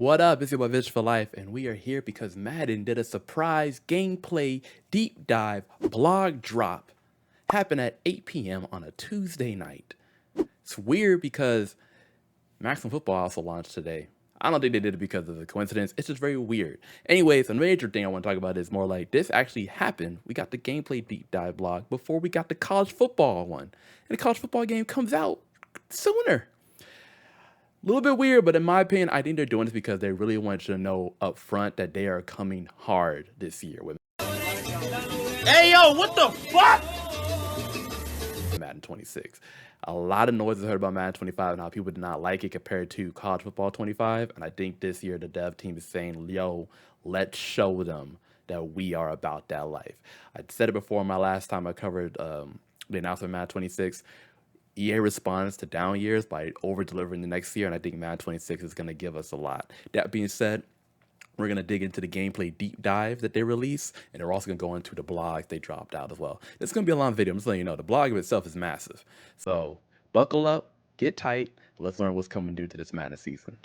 What up? It's your boy Vish for Life, and we are here because Madden did a surprise gameplay deep dive blog drop. Happened at 8 p.m. on a Tuesday night. It's weird because Maximum Football also launched today. I don't think they did it because of the coincidence. It's just very weird. Anyways, the major thing I want to talk about is more like this actually happened. We got the gameplay deep dive blog before we got the college football one. And the college football game comes out sooner. A little bit weird, but in my opinion, I think they're doing this because they really want you to know up front that they are coming hard this year with Hey, yo, what the fuck? Madden 26. A lot of noise is heard about Madden 25 and how people did not like it compared to college football 25. And I think this year the dev team is saying, yo, let's show them that we are about that life. I said it before my last time I covered the announcement of Madden 26. EA responds to down years by over-delivering the next year, and I think Madden 26 is going to give us a lot. That being said, we're going to dig into the gameplay deep dive that they release, and they're also going to go into the blogs they dropped out as well. It's going to be a long video. I'm just letting you know, the blog itself is massive. So buckle up, get tight, let's learn what's coming due to this Madden season.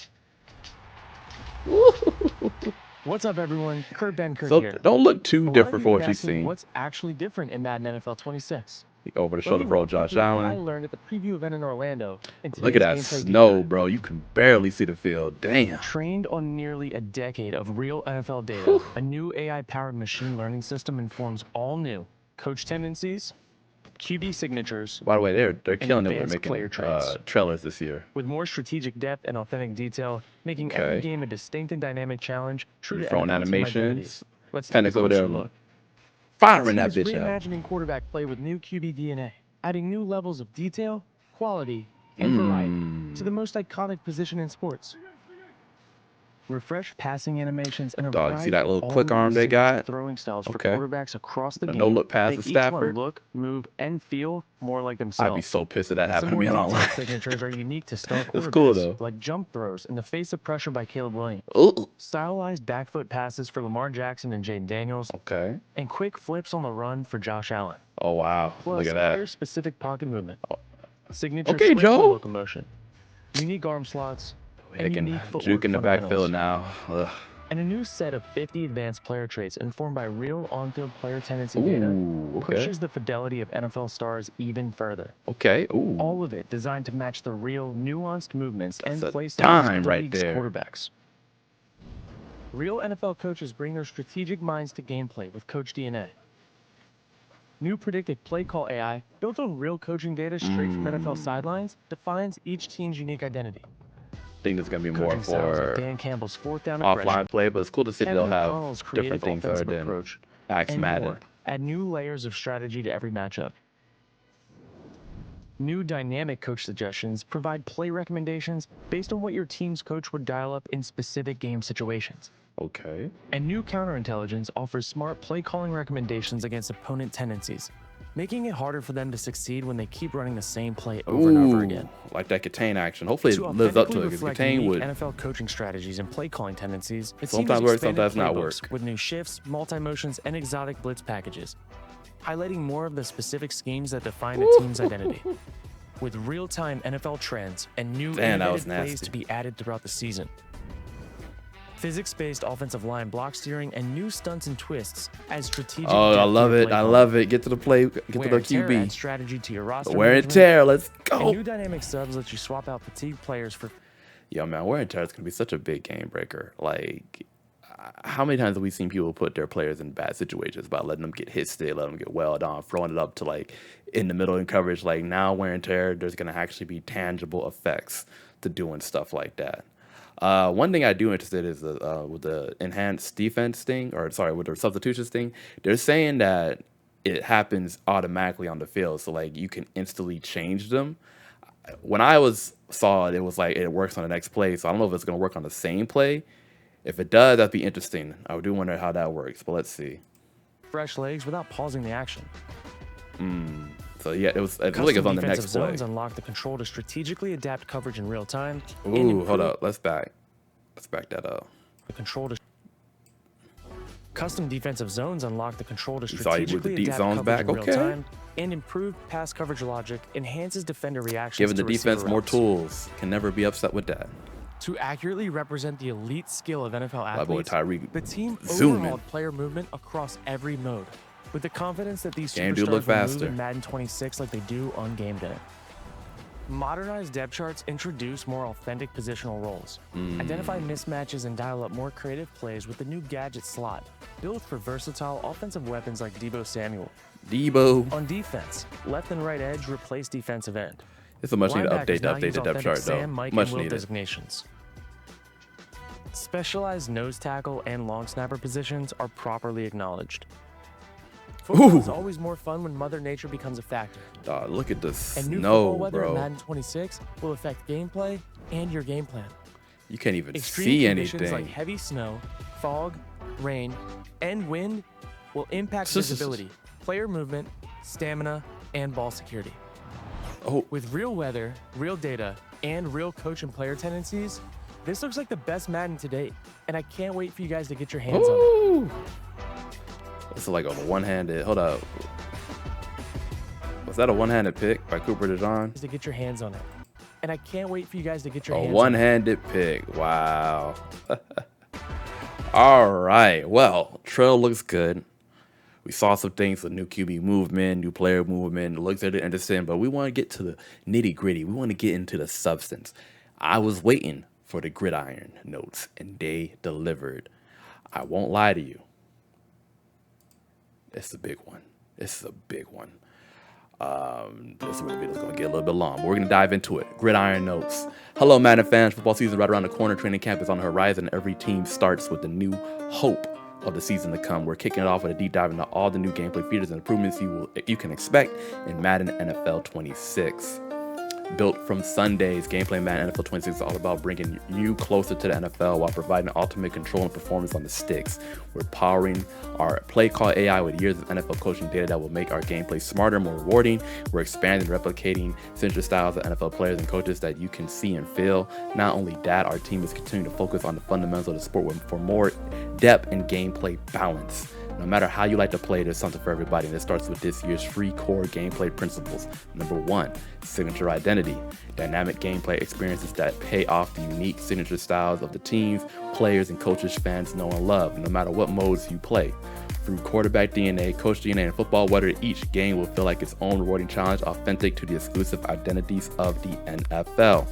What's up, everyone? Kurt here. Don't look too different for what you've seen. What's actually different in Madden NFL 26? Over the shoulder bro, Josh Allen. I learned at the preview event in Orlando. Look at that snow, bro. You can barely see the field. Damn. Trained on nearly a decade of real NFL data, a new AI-powered machine learning system informs all new coach tendencies, QB signatures. By the way, they're killing it with making player trailers this year. With more strategic depth and authentic detail, making every game a distinct and dynamic challenge. True to throwing animations. Let's take a closer look. Firing that bitch out. Reimagining quarterback play with new QB DNA, adding new levels of detail, quality, and variety to the most iconic position in sports. Refreshed passing animations and a variety see that little quick arm they got? Throwing styles for quarterbacks across the game. No look pass to Stafford. Look, move, and feel more like themselves. I'd be so pissed if that happened to me online. Signatures are unique to star quarterbacks. It's cool though. Like jump throws in the face of pressure by Caleb Williams. Ooh. Stylized back foot passes for Lamar Jackson and Jaden Daniels. Okay. And quick flips on the run for Josh Allen. Oh wow! Plus, look at that. Player-specific pocket movement. Signature okay, Joe. Locomotion. Unique arm slots. They can juke in the backfield now. Ugh. And a new set of 50 advanced player traits informed by real on-field player tendency data pushes the fidelity of NFL stars even further. Okay. Ooh. All of it designed to match the real nuanced movements and play styles of the league's quarterbacks. Real NFL coaches bring their strategic minds to gameplay with Coach DNA. New predictive play call AI, built on real coaching data straight from NFL sidelines, defines each team's unique identity. I think there's going to be more for Dan Campbell's fourth down offline play, but it's cool to see they'll have different things other than Max Madden. Add new layers of strategy to every matchup. New dynamic coach suggestions provide play recommendations based on what your team's coach would dial up in specific game situations. Okay. And new counterintelligence offers smart play calling recommendations against opponent tendencies, making it harder for them to succeed when they keep running the same play over and over again. Like that contain action. Hopefully it lives up to it. Because contain would NFL coaching strategies and play calling tendencies. It sometimes works, sometimes not work. With new shifts, multi-motions, and exotic blitz packages, highlighting more of the specific schemes that define a team's identity. With real-time NFL trends and new innovative plays to be added throughout the season. Physics-based offensive line block steering and new stunts and twists as strategic. Oh, I love it! I love it. Get to the play. Get to the QB. Strategy to your roster. Wear and tear. Let's go. And new dynamic subs let you swap out fatigued players for. Yo, man, wear and tear is gonna be such a big game breaker. Like, how many times have we seen people put their players in bad situations by letting them get hit still, letting them get welled on, throwing it up to like in the middle in coverage? Like now, wear and tear, there's gonna actually be tangible effects to doing stuff like that. One thing I do interested is with the enhanced defense thing, or sorry, with the substitutions thing. They're saying that it happens automatically on the field, so like you can instantly change them. When I saw it, it was like it works on the next play, so I don't know if it's gonna work on the same play. If it does, that'd be interesting. I do wonder how that works, but let's see. Fresh legs without pausing the action. So yeah, it was. I feel like it's on the next play. Zones unlock the control to strategically adapt coverage in real time. Ooh, hold up. Let's back that up. The control to custom defensive zones unlock the control to You saw you moved the strategically deep adapt zones coverage back. in real Okay. time, and improved pass coverage logic enhances defender reactions. Giving the to defense receiver more routes. tools. Can never be upset with that. To accurately represent the elite skill of NFL My boy athletes, Tyreek the team zooming. overhauled player movement across every mode, with the confidence that these Game do superstars look will move faster. in Madden 26 like they do on game day. Modernized depth charts introduce more authentic positional roles, identify mismatches, and dial up more creative plays with the new gadget slot, built for versatile offensive weapons like Deebo Samuel. Debo. On defense, left and right edge replace defensive end. It's a much needed update to Linebackers now update use the depth authentic chart, though. Sam, Mike, Much and Will needed. designations. Specialized nose tackle and long snapper positions are properly acknowledged. Football is always more fun when Mother Nature becomes a factor. Dog, look at the And new snow, football weather in bro. Madden 26 will affect gameplay and your game plan. You can't even Extreme see conditions anything. like heavy snow, fog, rain, and wind will impact visibility, player movement, stamina, and ball security. Oh, With real weather, real data, and real coach and player tendencies, this looks like the best Madden to date, and I can't wait for you guys to get your hands on it. ooh. This is like a one-handed. Hold up. Was that a one-handed pick by Cooper DeJean? To get your hands on it, and I can't wait for you guys to get your A hands on it. one-handed pick. Wow. All right. Well, trail looks good. We saw some things with new QB movement, new player movement. It looks really interesting, but we want to get to the nitty-gritty. We want to get into the substance. I was waiting for the Gridiron notes, and they delivered. I won't lie to you. It's a big one. This is a big one. This video is going to get a little bit long, but we're going to dive into it. Gridiron notes. Hello, Madden fans. Football season right around the corner. Training camp is on the horizon. Every team starts with the new hope of the season to come. We're kicking it off with a deep dive into all the new gameplay features and improvements you can expect in Madden NFL 26. Built from Sunday's gameplay, Madden NFL 26 is all about bringing you closer to the NFL while providing ultimate control and performance on the sticks. We're powering our play call AI with years of NFL coaching data that will make our gameplay smarter, more rewarding. We're expanding and replicating signature styles of NFL players and coaches that you can see and feel. Not only that, our team is continuing to focus on the fundamentals of the sport for more depth and gameplay balance. No matter how you like to play, there's something for everybody, and it starts with this year's free core gameplay principles. Number 1, signature identity. Dynamic gameplay experiences that pay off the unique signature styles of the teams, players, and coaches fans know and love, no matter what modes you play. Through quarterback DNA, coach DNA, and football weather, each game will feel like its own rewarding challenge, authentic to the exclusive identities of the NFL.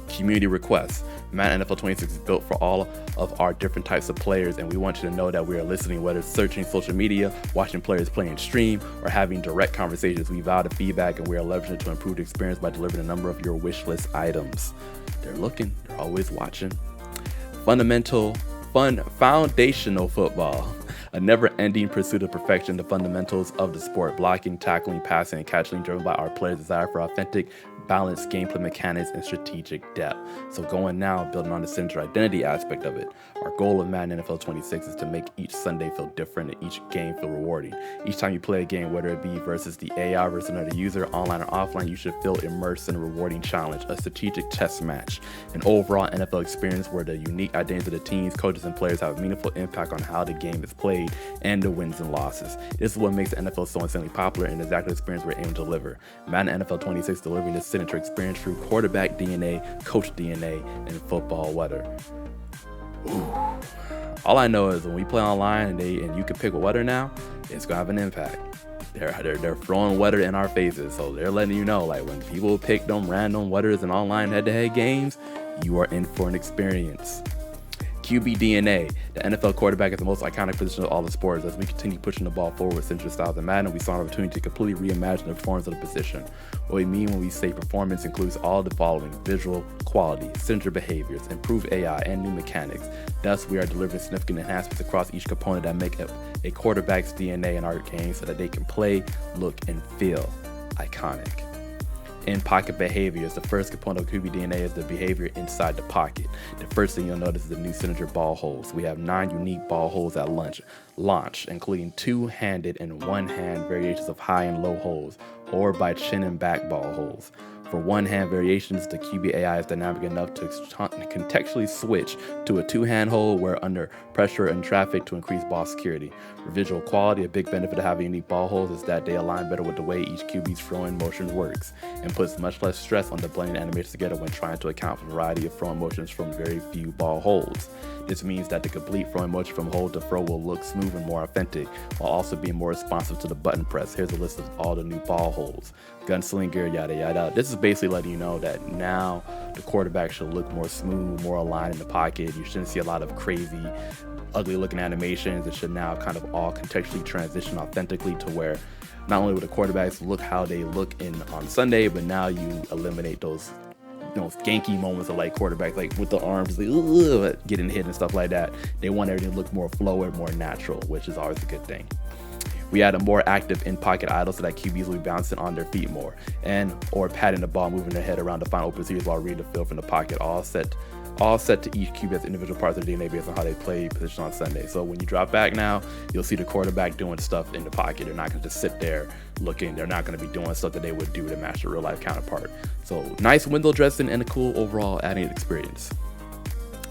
Community requests. Madden NFL 26 is built for all of our different types of players, and we want you to know that we are listening, whether it's searching social media, watching players play in stream, or having direct conversations. We value the feedback, and we are leveraging it to improve the experience by delivering a number of your wish list items. They're looking, they're always watching. Foundational football. A never-ending pursuit of perfection, the fundamentals of the sport, blocking, tackling, passing, and catching, driven by our players' desire for authentic, balanced gameplay mechanics and strategic depth. So going now, building on the signature identity aspect of it. Our goal of Madden NFL 26 is to make each Sunday feel different and each game feel rewarding. Each time you play a game, whether it be versus the AI versus another user, online or offline, you should feel immersed in a rewarding challenge, a strategic chess match, an overall NFL experience where the unique identities of the teams, coaches, and players have a meaningful impact on how the game is played and the wins and losses. This is what makes the NFL so insanely popular and exactly the experience we're aiming to deliver. Madden NFL 26 delivering this signature experience through quarterback DNA, coach DNA, and football weather. Ooh. All I know is when we play online and you can pick a weather now, it's gonna have an impact. They're throwing weather in our faces, so they're letting you know, like, when people pick them random weathers in online head-to-head games, you are in for an experience. QB DNA. The NFL quarterback is the most iconic position of all the sports. As we continue pushing the ball forward with signature styles in Madden, we saw an opportunity to completely reimagine the performance of the position. What we mean when we say performance includes all the following: visual quality, signature behaviors, improved AI, and new mechanics. Thus, we are delivering significant enhancements across each component that make up a quarterback's DNA in our game so that they can play, look, and feel iconic. In-pocket behavior is the first component of QB DNA is the behavior inside the pocket. The first thing you'll notice is the new signature ball holes. We have 9 unique ball holes at launch, including 2-handed and 1-hand variations of high and low holes, or by chin and back ball holes. For one-hand variations, the QB AI is dynamic enough to contextually switch to a two-hand hold where under pressure and traffic to increase ball security. For visual quality, a big benefit of having unique ball holds is that they align better with the way each QB's throwing motion works, and puts much less stress on the blending animations together when trying to account for a variety of throwing motions from very few ball holds. This means that the complete throwing motion from hold to throw will look smooth and more authentic, while also being more responsive to the button press. Here's a list of all the new ball holds. Gunslinger, yada yada. This is basically letting you know that now the quarterback should look more smooth, more aligned in the pocket. You shouldn't see a lot of crazy, ugly looking animations. It should now kind of all contextually transition authentically to where not only will the quarterbacks look how they look on Sunday, but now you eliminate those ganky moments of like quarterbacks like with the arms like getting hit and stuff like that. They want everything to look more fluid, more natural, which is always a good thing. We add a more active in-pocket idle so that QBs will be bouncing on their feet more or patting the ball, moving their head around to find open series while reading the field from the pocket, all set to each QB as individual parts of the DNA based on how they play position on Sunday. So when you drop back now, you'll see the quarterback doing stuff in the pocket. They're not going to just sit there looking. They're not going to be doing stuff that they would do to match their real life counterpart. So nice window dressing and a cool overall added experience.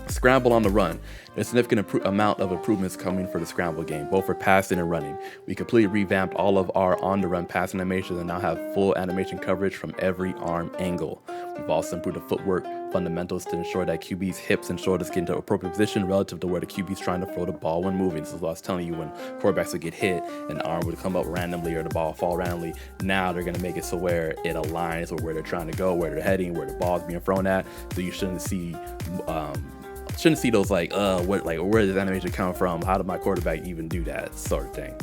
Scramble on the run. There's a significant amount of improvements coming for the scramble game, both for passing and running. We completely revamped all of our on-the-run passing animations and now have full animation coverage from every arm angle. We've also improved the footwork fundamentals to ensure that QB's hips and shoulders get into appropriate position relative to where the QB's trying to throw the ball when moving. This is what I was telling you, when quarterbacks would get hit and the arm would come up randomly or the ball fall randomly. Now they're going to make it so where it aligns with where they're trying to go, where they're heading, where the ball's being thrown at. So you shouldn't see those where does animation come from? How did my quarterback even do that sort of thing?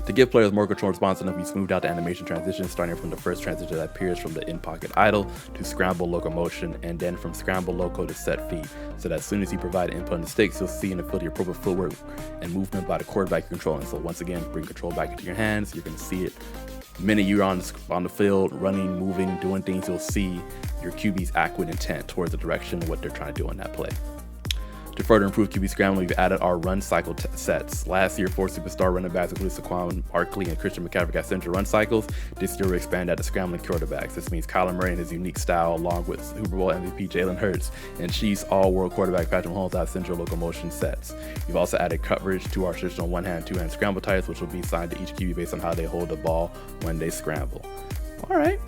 To give players more control and responsiveness, we smoothed out the animation transition, starting from the first transition that appears from the in-pocket idle to scramble locomotion, and then from scramble loco to set feet, so that as soon as you provide input on the sticks, you'll see and feel the appropriate footwork and movement by the quarterback you're controlling. So once again, bring control back into your hands. You're going to see it the minute you're on the field, running, moving, doing things. You'll see your QB's accurate intent towards the direction of what they're trying to do on that play. To further improve QB scrambling, we've added our run cycle sets. Last year, 4 superstar running backs, including Saquon Barkley and Christian McCaffrey, got signature run cycles. This year, we expand that to scrambling quarterbacks. This means Kyler Murray and his unique style, along with Super Bowl MVP Jalen Hurts and Chiefs all-world quarterback Patrick Mahomes, have central locomotion sets. We've also added coverage to our traditional one-hand, two-hand scramble types, which will be assigned to each QB based on how they hold the ball when they scramble. All right.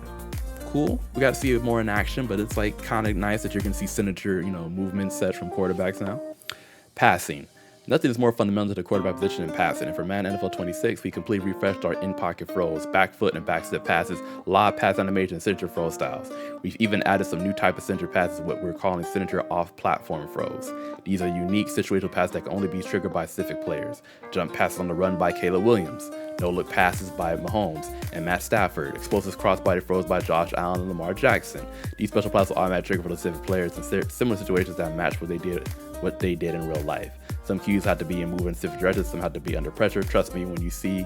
Cool. We got to see it more in action, but it's like kind of nice that you can see signature, movement sets from quarterbacks now. Passing. Nothing is more fundamental to the quarterback position than passing, and for Madden NFL 26, we completely refreshed our in-pocket throws, back foot and back step passes, live pass animation, and signature throw styles. We've even added some new type of signature passes, what we're calling signature off-platform throws. These are unique situational passes that can only be triggered by specific players. Jump passes on the run by Caleb Williams, no-look passes by Mahomes and Matt Stafford, explosive crossbody throws by Josh Allen and Lamar Jackson. These special passes will automatically trigger for the specific players in similar situations that match what they did in real life. Some cues have to be in moving specific directions, some have to be under pressure. Trust me, when you see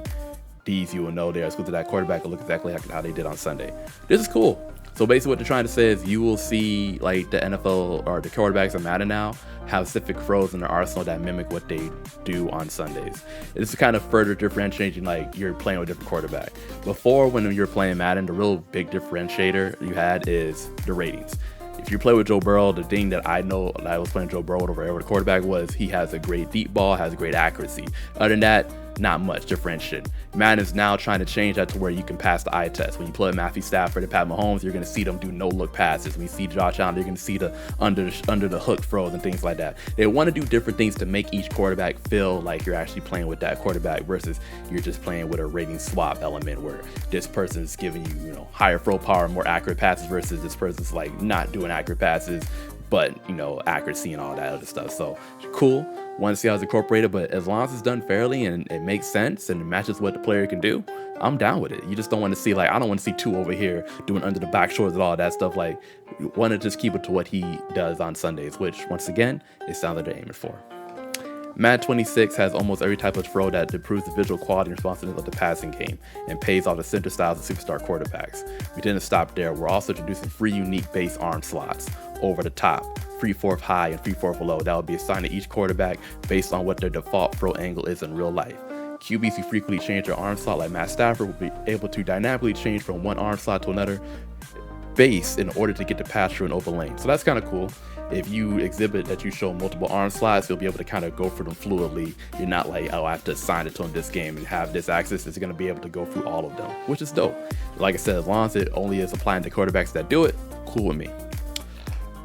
these, you will know they're exclusive to that quarterback and look exactly how they did on Sunday. This is cool. So basically what they're trying to say is you will see like the NFL or the quarterbacks of Madden now have specific throws in their arsenal that mimic what they do on Sundays. It's kind of further differentiating, like you're playing with a different quarterback. Before, when you're playing Madden, the real big differentiator you had is the ratings. If you play with Joe Burrow, the thing that I know that I was playing Joe Burrow over the quarterback was he has a great deep ball, has great accuracy. Other than that, not much differentiation. Madden is now trying to change that to where you can pass the eye test. When you play Matthew Stafford and Pat Mahomes, you're going to see them do no-look passes. When you see Josh Allen, you're going to see the under the hook throws and things like that. They want to do different things to make each quarterback feel like you're actually playing with that quarterback versus you're just playing with a rating swap element where this person's giving you, higher throw power, more accurate passes versus this person's like not doing accurate passes, but accuracy and all that other stuff. So cool. Want to see how it's incorporated, but as long as it's done fairly and it makes sense and it matches what the player can do, I'm down with it. You just don't want to see I don't want to see two over here doing under the back shoulders and all that stuff. Like, you want to just keep it to what he does on Sundays, which once again, it sounds like they're aiming for. Madden 26 has almost every type of throw that improves the visual quality and responsiveness of the passing game and pays off the center styles of superstar quarterbacks. We didn't stop there. We're also introducing 3 unique base arm slots: over the top, 3/4 high, and 3/4 below. That will be assigned to each quarterback based on what their default throw angle is in real life. QBs who frequently change their arm slot, like Matt Stafford, will be able to dynamically change from one arm slot to another base in order to get the pass through an open lane. So that's kind of cool. If you exhibit that you show multiple arm slides, you'll be able to kind of go through them fluidly. You're not like, oh, I have to assign it to him this game and have this access. It's going to be able to go through all of them, which is dope. Like I said, as long as it only is applying to quarterbacks that do it, cool with me.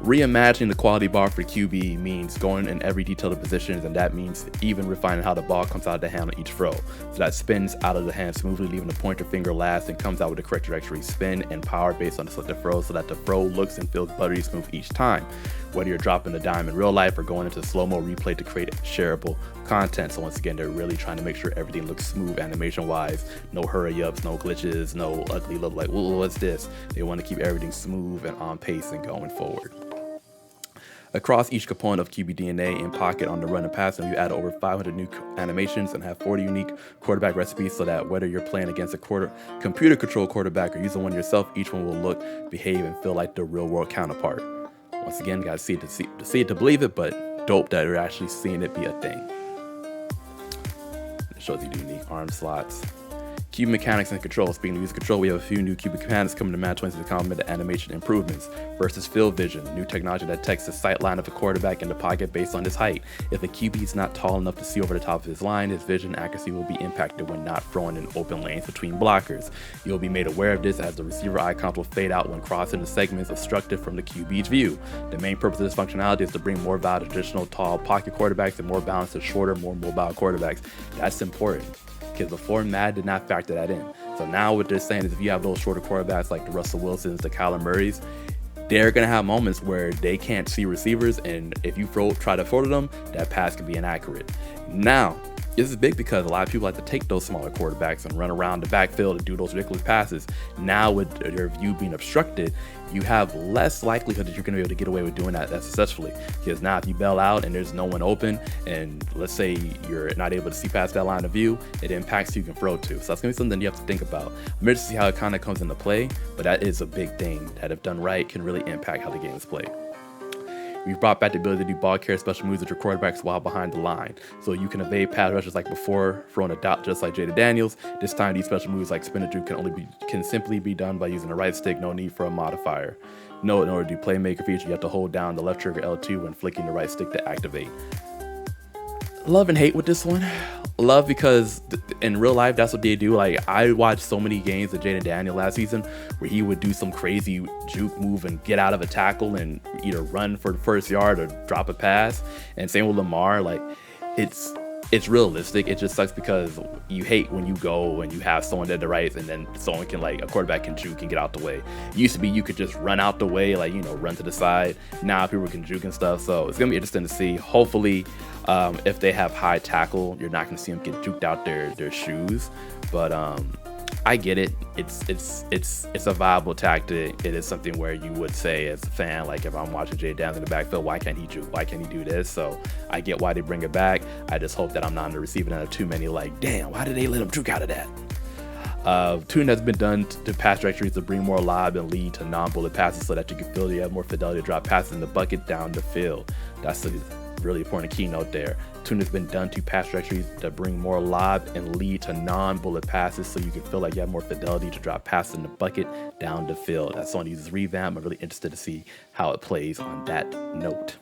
Reimagining the quality bar for QB means going in every detail of positions, and that means even refining how the ball comes out of the hand on each throw. So that spins out of the hand smoothly, leaving the pointer finger last, and comes out with the correct trajectory, spin, and power based on the selected throw, so that the throw looks and feels buttery smooth each time. Whether you're dropping a dime in real life or going into slow-mo replay to create shareable content. So once again, they're really trying to make sure everything looks smooth animation-wise. No hurry-ups, no glitches, no ugly look like, whoa, what's this? They want to keep everything smooth and on pace and going forward. Across each component of QB DNA in pocket, on the run and pass, and we add over 500 new animations and have 40 unique quarterback recipes, so that whether you're playing against a computer controlled quarterback or using one yourself, each one will look, behave, and feel like the real world counterpart. Once again, gotta see it to believe it, but dope that you're actually seeing it be a thing. It shows you the unique arm slots. QB mechanics and control. Speaking of user control, we have a few new QB mechanics coming to Madden 26 to complement the animation improvements. First is field vision, new technology that detects the sight line of a quarterback in the pocket based on his height. If a QB is not tall enough to see over the top of his line, his vision accuracy will be impacted when not throwing in open lanes between blockers. You'll be made aware of this as the receiver icons will fade out when crossing the segments obstructed from the QB's view. The main purpose of this functionality is to bring more value to traditional tall pocket quarterbacks and more balance to shorter, more mobile quarterbacks. That's important, because before Madden did not factor that in. So now what they're saying is if you have those shorter quarterbacks like the Russell Wilsons, the Kyler Murrays, they're going to have moments where they can't see receivers, and if you try to throw to them, that pass can be inaccurate. Now, this is big because a lot of people like to take those smaller quarterbacks and run around the backfield and do those ridiculous passes. Now with your view being obstructed, you have less likelihood that you're going to be able to get away with doing that successfully. Because now if you bail out and there's no one open, and let's say you're not able to see past that line of view, it impacts who you can throw to. So that's going to be something you have to think about. I'm interested to see how it kind of comes into play, but that is a big thing that, if done right, can really impact how the game is played. We've brought back the ability to do ball carrier special moves with your quarterbacks while behind the line. So you can evade pass rushes like before, throwing a dot just like Jada Daniels. This time, these special moves like spin and juke can simply be done by using the right stick, no need for a modifier. Note, in order to do playmaker feature, you have to hold down the left trigger L2 when flicking the right stick to activate. Love and hate with this one. Love because in real life, that's what they do. Like, I watched so many games of Jalen Daniels last season where he would do some crazy juke move and get out of a tackle and either run for the first yard or drop a pass. And same with Lamar. Like, it's realistic. It just sucks because you hate when you go and you have someone at the right and then someone can, like, a quarterback can juke and get out the way. It used to be you could just run out the way, like, you know, run to the side. Now people can juke and stuff. So it's gonna be interesting to see. Hopefully, if they have high tackle, you're not gonna see them get juked out their shoes. But I get it. It's a viable tactic. It is something where you would say as a fan, like, if I'm watching Jay Daniels in the backfield, why can't he juke? Why can't he do this? So I get why they bring it back. I just hope that I'm not on the receiving end of too many, like, damn, why did they let him juke out of that? Tuning has been done to pass trajectories to bring more lob and lead to non-bullet passes so that you can feel you have more fidelity to drop passes in the bucket down the field. That's a really important keynote there. Tuning has been done to pass trajectories that bring more lob and lead to non-bullet passes so you can feel like you have more fidelity to drop passes in the bucket down the field. That's Sony uses revamp. I'm really interested to see how it plays on that note.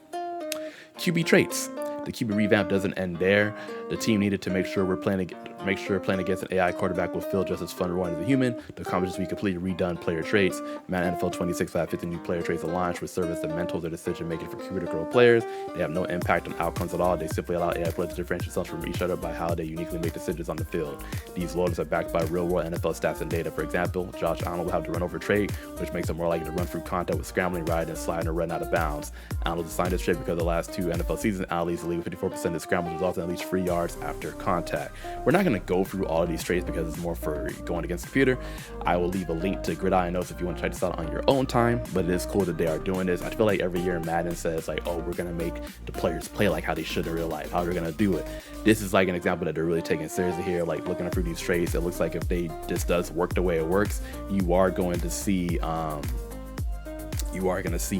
QB traits. The QB revamp doesn't end there. The team needed to make sure playing against an AI quarterback will feel just as fun and rewarding as a human. To accomplish this, we completely redone player traits. Madden NFL 26 have 50 new player traits aligned, which serve as the mentors or decision making for computer-controlled players. They have no impact on outcomes at all. They simply allow AI players to differentiate themselves from each other by how they uniquely make decisions on the field. These loaders are backed by real-world NFL stats and data. For example, Josh Allen will have the run-over trait, which makes him more likely to run through contact with scrambling, ride, and sliding or run out of bounds. Allen was assigned this trait because the last two NFL seasons, Allen leads the league with 54% of scrambles resulting in at least 3 yards after contact. We're not going to go through all of these traits because it's more for going against the computer. I will leave a link to Gridiron notes if you want to try this out on your own time, but it is cool that they are doing this. I feel like every year Madden says, like, oh, we're going to make the players play like how they should in real life, how they're going to do it. This is like an example that they're really taking seriously here, like looking through these traits. It looks like if this does work the way it works, you are going to see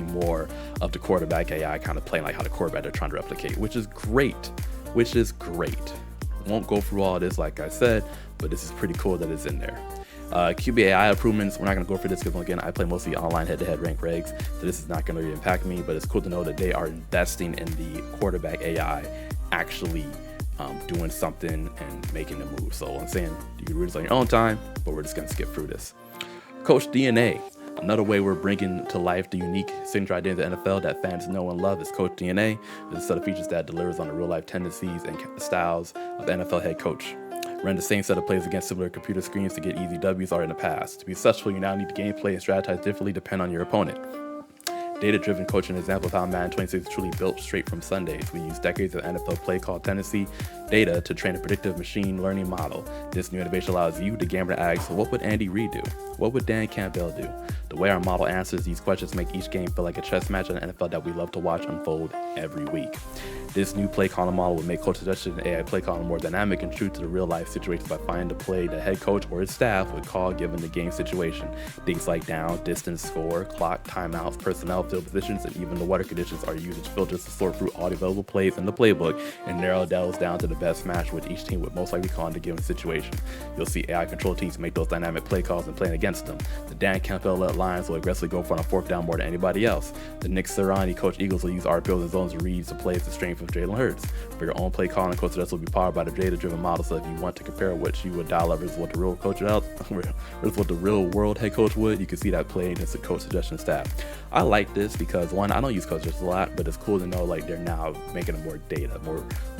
more of the quarterback AI kind of playing like how the quarterback they're trying to replicate, which is great. Won't go through all this, like I said, but this is pretty cool that it's in there. QB AI improvements, we're not going to go for this because, again, I play mostly online head-to-head rank regs, so this is not going to really impact me, but it's cool to know that they are investing in the quarterback AI actually doing something and making a move. So I'm saying you can read this on your own time, but we're just going to skip through this. Coach DNA. Another way we're bringing to life the unique signature identity of the NFL that fans know and love is Coach DNA. It's a set of features that delivers on the real-life tendencies and styles of the NFL head coach. Run the same set of plays against similar computer screens to get easy W's are in the past. To be successful, you now need to gameplay and strategize differently depending on your opponent. Data-driven coaching, an example of how Madden 26 is truly built straight from Sundays. We use decades of NFL play call tendency data to train a predictive machine learning model. This new innovation allows you, the gamer, to ask, what would Andy Reid do? What would Dan Campbell do? The way our model answers these questions make each game feel like a chess match in the NFL that we love to watch unfold every week. This new play calling model will make coach suggestion and AI play calling more dynamic and true to the real life situations by finding the play the head coach or his staff would call given the game situation. Things like down, distance, score, clock, timeouts, personnel, field positions, and even the weather conditions are used as filters to sort through all the available plays in the playbook and narrow those down to the best match with each team would most likely call in the given situation. You'll see AI control teams make those dynamic play calls and playing against them. The Dan Campbell-led Lions will aggressively go for it on fourth down more than anybody else. The Nick Sirianni coach Eagles will use RPOs and zones to read the plays to strength of Jalen Hurts. For your own play calling, coach suggestions will be powered by the data-driven model. So if you want to compare what you would dial up versus what the real coach versus what the real world head coach would, you can see that play against the coach suggestion staff. I like this because one, I don't use coach suggestions a lot, but it's cool to know like they're now making it more data,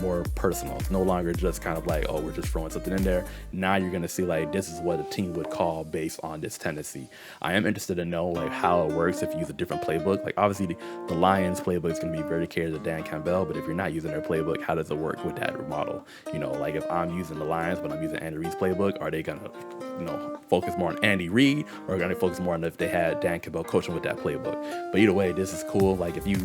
more personal. It's no longer just kind of like, oh, we're just throwing something in there. Now you're gonna see like this is what a team would call based on this tendency. I am interested to know like how it works if you use a different playbook. Like obviously the Lions playbook is gonna be very catered to Dan Campbell, but if you're not using their playbook, how does it work with that model? You know, like if I'm using the Lions but I'm using Andy Reid's playbook, are they gonna, you know, focus more on Andy Reid or are they gonna focus more on if they had Dan Campbell coaching with that playbook? But either way, this is cool. Like if you,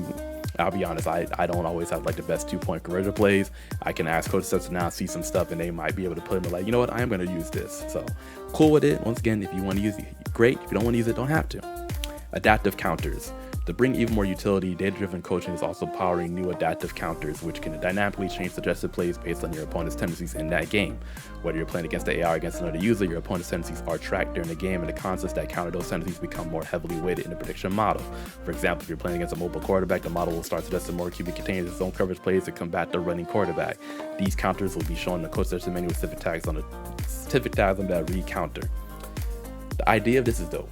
I'll be honest, I don't always have like the best 2-point conversion plays. I can ask coach sets to now see some stuff and they might be able to put in like, you know what, I am going to use this. So cool with it. Once again, if you want to use it, great. If you don't want to use it, don't have to. Adaptive counters. To bring even more utility, data-driven coaching is also powering new adaptive counters, which can dynamically change suggested plays based on your opponent's tendencies in that game. Whether you're playing against the AI or against another user, your opponent's tendencies are tracked during the game, and the concepts that counter those tendencies become more heavily weighted in the prediction model. For example, if you're playing against a mobile quarterback, the model will start suggesting more QB contains its own coverage plays to combat the running quarterback. These counters will be shown in the coach suggestion menu with specific tags on that read counter. The idea of this is dope.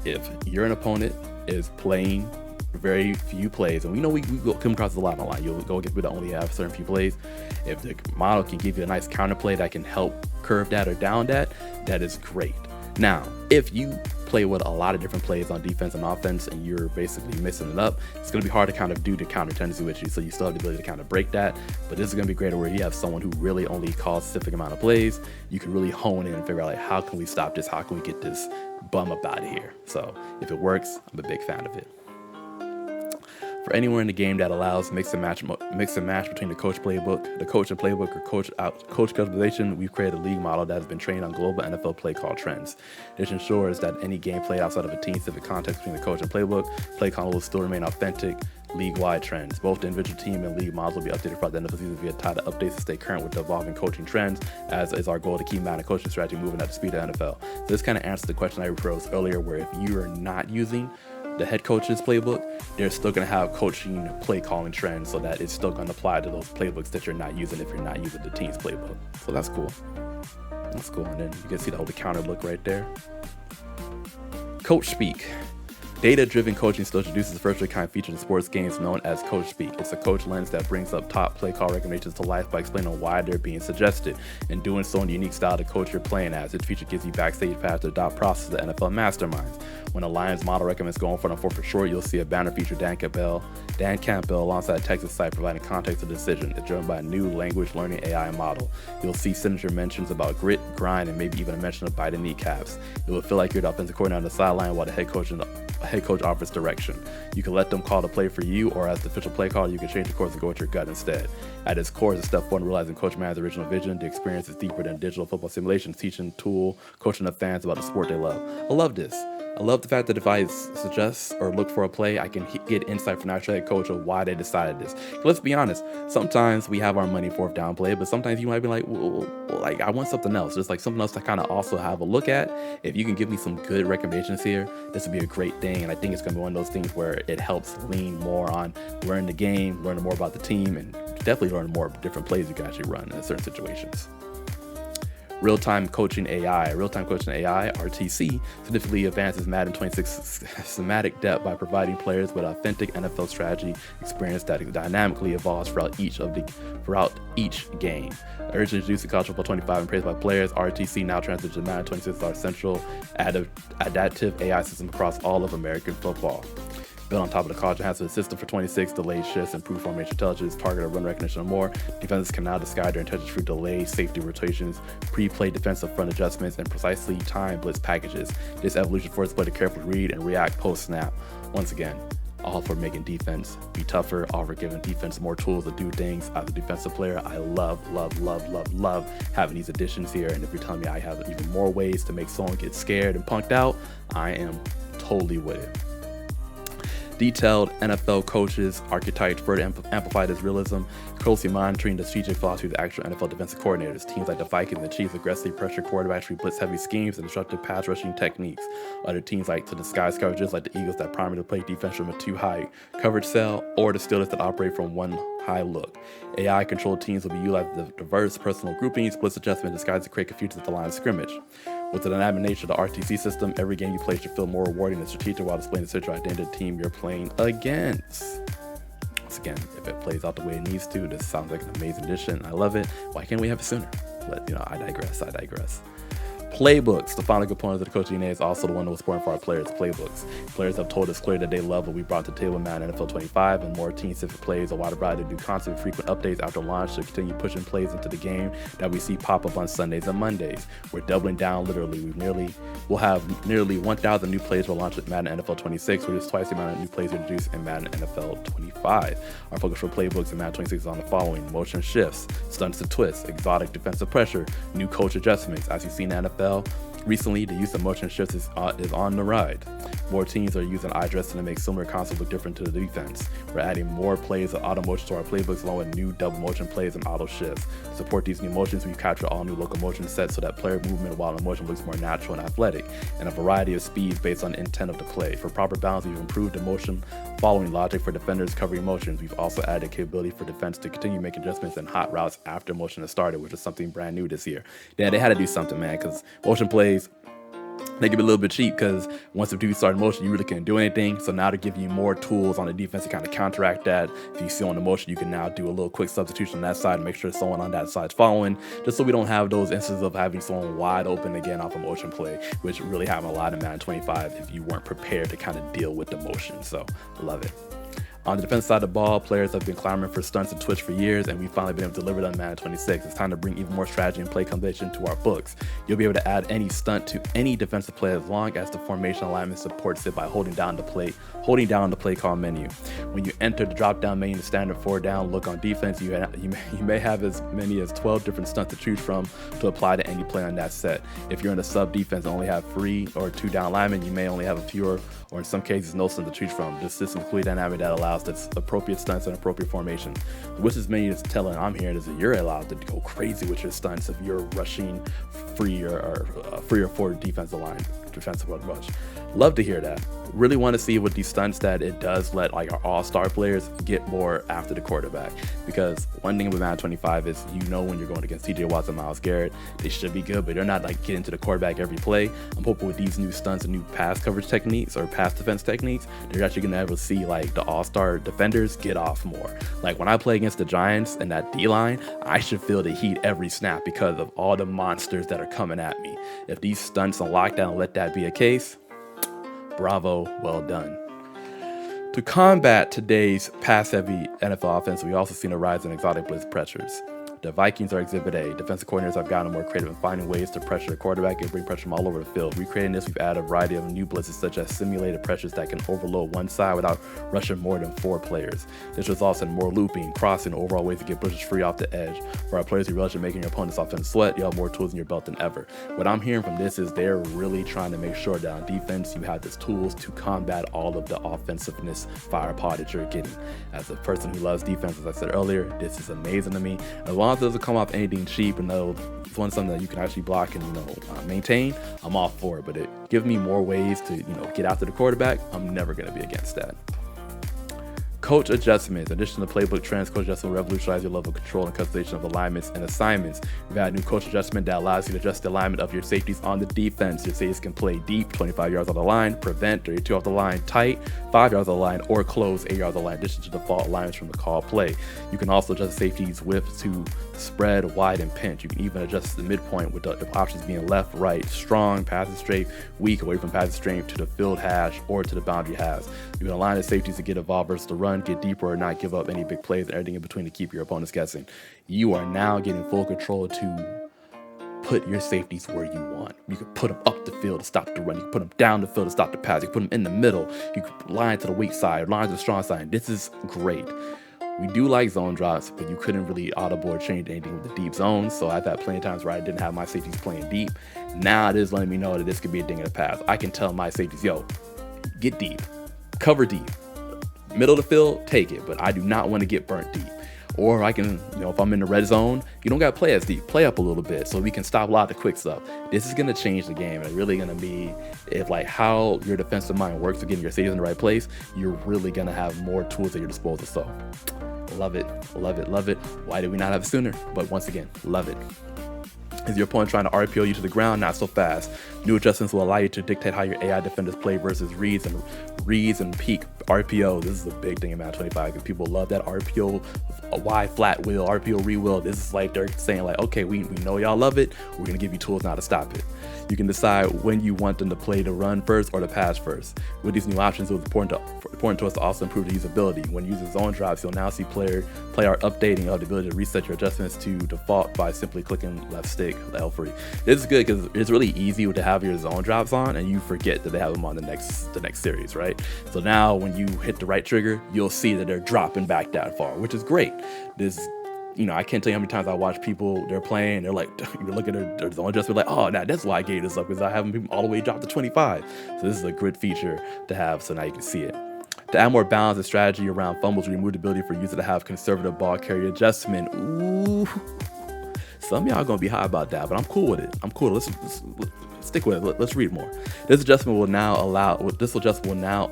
If you're an opponent is playing very few plays, and we know we come across a lot online. You'll go against people that only have certain few plays. If the model can give you a nice counter play that can help curve that or down that, that is great. Now, if you play with a lot of different plays on defense and offense and you're basically mixing it up, it's going to be hard to kind of do the counter tendency with you, so you still have the ability to kind of break that. But this is going to be great where you have someone who really only calls a specific amount of plays. You can really hone in and figure out like, how can we stop this? How can we get this bum up out of here? So if it works, I'm a big fan of it. For anywhere in the game that allows mix and match between the coach and playbook or coach customization, we've created a league model that has been trained on global NFL play call trends. This ensures that any game played outside of a team-specific context between the coach and playbook, play call will still remain authentic league-wide trends. Both the individual team and league models will be updated throughout the NFL season via tied updates to stay current with the evolving coaching trends, as is our goal to keep Madden coaching strategy moving at the speed of NFL. So this kind of answers the question I proposed earlier, where if you are not using the head coach's playbook, they're still going to have coaching play calling trends, so that it's still going to apply to those playbooks that you're not using if you're not using the team's playbook. So that's cool. That's cool. And then you can see the whole counter look right there. Coach speak. Data-driven coaching still introduces the first of its kind feature in sports games known as Coach Speak. It's a coach lens that brings up top play call recommendations to life by explaining why they're being suggested, and doing so in the unique style the coach you're playing as. This feature gives you backstage paths to adopt process of the NFL masterminds. When a Lions model recommends going for it on 4th for short, you'll see a banner feature Dan Campbell alongside a Texas site providing context to the decision. It's driven by a new language learning AI model. You'll see signature mentions about grit, grind, and maybe even a mention of biting kneecaps. It will feel like you're the offensive coordinator on the sideline while the head coach offers direction. You can let them call the play for you, or as the official play caller, you can change the course and go with your gut instead. At its core is a step one, realizing Coach Mann's original vision. The experience is deeper than digital football simulations, teaching tool, coaching the fans about the sport they love. I love this. I love the fact that if I suggest or look for a play, I can get insight from the actual head coach of why they decided this. Let's be honest. Sometimes we have our money fourth down play, but sometimes you might be like, well, like I want something else. Just like something else to kind of also have a look at. If you can give me some good recommendations here, this would be a great thing. And I think it's going to be one of those things where it helps lean more on learning the game, learning more about the team, and definitely learning more different plays you can actually run in certain situations. Real-time coaching AI. Real-time coaching AI, RTC, significantly advances Madden 26 schematic depth by providing players with authentic NFL strategy experience that dynamically evolves throughout each game. Originally introduced to college football 25 and praised by players, RTC now translates to Madden 26 our central adaptive AI system across all of American football. Built on top of the college enhancement system for 26, delayed shifts, improved formation intelligence, targeted run recognition, and more. Defenses can now disguise their intentions through delayed safety rotations, pre-play defensive front adjustments, and precisely timed blitz packages. This evolution forces play to carefully read and react post-snap. Once again, all for making defense be tougher, all for giving defense more tools to do things. As a defensive player, I love having these additions here. And if you're telling me I have even more ways to make someone get scared and punked out, I am totally with it. Detailed NFL coaches archetypes further amplify this realism, closely monitoring the strategic philosophy of the actual NFL defensive coordinators. Teams like the Vikings and the Chiefs aggressively pressure quarterbacks through blitz-heavy schemes and disruptive pass rushing techniques. Other teams like to disguise coverages like the Eagles that primarily play defense from a too-high coverage cell, or the Steelers that operate from one high look. AI-controlled teams will be utilized with diverse personal groupings, blitz adjustment, disguise to create confusion at the line of scrimmage. With the dynamic nature of the RTC system, every game you play should feel more rewarding and strategic while displaying the central identity of the team you're playing against. Once again, if it plays out the way it needs to, this sounds like an amazing addition. I love it. Why can't we have it sooner? But, I digress. Playbooks. The final component of the coaching DNA is also the one that was important for our players, playbooks. Players have told us clearly that they love what we brought to the table in Madden NFL 25 and more team-specific plays, a wider variety to do constant frequent updates after launch to continue pushing plays into the game that we see pop up on Sundays and Mondays. We're doubling down literally. We'll have nearly 1,000 new plays for launch at Madden NFL 26, which is twice the amount of new plays introduced in Madden NFL 25. Our focus for playbooks in Madden 26 is on the following: motion shifts, stunts to twists, exotic defensive pressure, new coach adjustments. As you see in the NFL recently, the use of motion shifts is on the ride. More teams are using eye dressing to make similar concepts look different to the defense. We're adding more plays of auto motion to our playbooks along with new double motion plays and auto shifts. To support these new motions, we've captured all new local motion sets so that player movement while in motion looks more natural and athletic, and a variety of speeds based on the intent of the play. For proper balance, we've improved the motion following logic for defenders covering motions. We've also added capability for defense to continue making adjustments in hot routes after motion has started, which is something brand new this year. Yeah, they had to do something, man, because motion plays, they can be a little bit cheap because once the dude started motion, you really can't do anything. So now to give you more tools on the defense to kind of counteract that, if you see on the motion, you can now do a little quick substitution on that side and make sure someone on that side's following, just so we don't have those instances of having someone wide open again off a motion play, which really happened a lot in Madden 25 if you weren't prepared to kind of deal with the motion. So love it. On the defense side of the ball, players have been clamoring for stunts and twitch for years, and we've finally been able to deliver them in Madden 26. It's time to bring even more strategy and play combination to our books. You'll be able to add any stunt to any defensive play as long as the formation alignment supports it by holding down the play call menu. When you enter the drop-down menu, the standard 4-down look on defense, you may have as many as 12 different stunts to choose from to apply to any play on that set. If you're in a sub defense and only have 3 or 2 down linemen, you may only have a fewer, or in some cases, no stunt to choose from. This system is clearly dynamic that allows that's appropriate stunts and appropriate formation. Which is many is telling I'm hearing is that you're allowed to go crazy with your stunts if you're rushing free or 3 or 4 defensive rush. Love to hear that. Really want to see with these stunts that it does let like our all-star players get more after the quarterback, because one thing with Madden 25 is when you're going against TJ Watt and Myles Garrett, they should be good, but they're not like getting to the quarterback every play. I'm hoping with these new stunts and new pass coverage techniques or pass defense techniques, they're actually going to be able to see like the all-star defenders get off more. Like when I play against the Giants and that D-line, I should feel the heat every snap because of all the monsters that are coming at me. If these stunts on lockdown let that be a case, bravo, well done. To combat today's pass-heavy NFL offense, we've also seen a rise in exotic blitz pressures. The Vikings are Exhibit A. Defensive coordinators have gotten more creative in finding ways to pressure the quarterback and bring pressure from all over the field. Recreating this, we've added a variety of new blitzes, such as simulated pressures that can overload one side without rushing more than 4 players. This results in more looping, crossing, and overall ways to get blitzes free off the edge. For our players who relish in making your opponent's offense sweat, you have more tools in your belt than ever. What I'm hearing from this is they're really trying to make sure that on defense you have the tools to combat all of the offensiveness firepower that you're getting. As a person who loves defense, as I said earlier, this is amazing to me. As long as it doesn't come off anything cheap and though it's something that you can actually block and maintain, I'm all for it. But it gives me more ways to get after the quarterback. I'm never going to be against that. Coach adjustments. In addition to playbook trends, coach adjustment will revolutionize your level of control and customization of alignments and assignments. We've had a new coach adjustment that allows you to adjust the alignment of your safeties on the defense. Your safeties can play deep, 25 yards on the line, prevent 32 off the line, tight, 5 yards on the line, or close 8 yards on the line, in addition to default alignments from the call play. You can also adjust the safeties width to spread, wide, and pinch. You can even adjust the midpoint with the options being left, right, strong, passing straight, weak, away from passing straight, to the field hash, or to the boundary hash. You can align the safeties to get involved versus the run, get deeper, or not give up any big plays, and everything in between to keep your opponents guessing. You are now getting full control to put your safeties where you want. You can put them up the field to stop the run. You can put them down the field to stop the pass. You can put them in the middle. You can line to the weak side, line to the strong side. This is great. We do like zone drops, but you couldn't really audible or change anything with the deep zones. So I've had plenty of times where I didn't have my safeties playing deep. Now it is letting me know that this could be a ding in the pass. I can tell my safeties, yo, get deep, cover deep, middle of the field, take it. But I do not want to get burnt deep. Or I can, if I'm in the red zone, you don't got to play as deep. Play up a little bit so we can stop a lot of the quick stuff. This is going to change the game. And it's really going to be how your defensive mind works to getting your safeties in the right place. You're really going to have more tools at your disposal. So love it, love it, love it. Why did we not have it sooner? But once again, love it. Is your opponent trying to RPO you to the ground? Not so fast. New adjustments will allow you to dictate how your AI defenders play versus reads and peak RPO. This is a big thing in Madden 25 because people love that RPO, a Y flat wheel, RPO re-wheel. This is like they're saying okay, we know y'all love it. We're gonna give you tools now to stop it. You can decide when you want them to play the run first or the pass first. With these new options, it was important to us to also improve the usability. When using zone drops, you'll now see player updating of the ability to reset your adjustments to default by simply clicking left stick, L3. This is good because it's really easy to have your zone drops on and you forget that they have them on the next series, right? So now when you hit the right trigger, you'll see that they're dropping back that far, which is great. This, I can't tell you how many times I watch people, they're playing, they're like, you look at their zone adjustment, like, oh, now that's why I gave this up, because I have them all the way dropped to 25. So this is a good feature to have, so now you can see it. To add more balance and strategy around fumbles, we removed the ability for users to have conservative ball carrier adjustment. Ooh. Some of y'all gonna be high about that, but I'm cool with it. I'm cool. Let's stick with it. Let's read more. This adjustment will now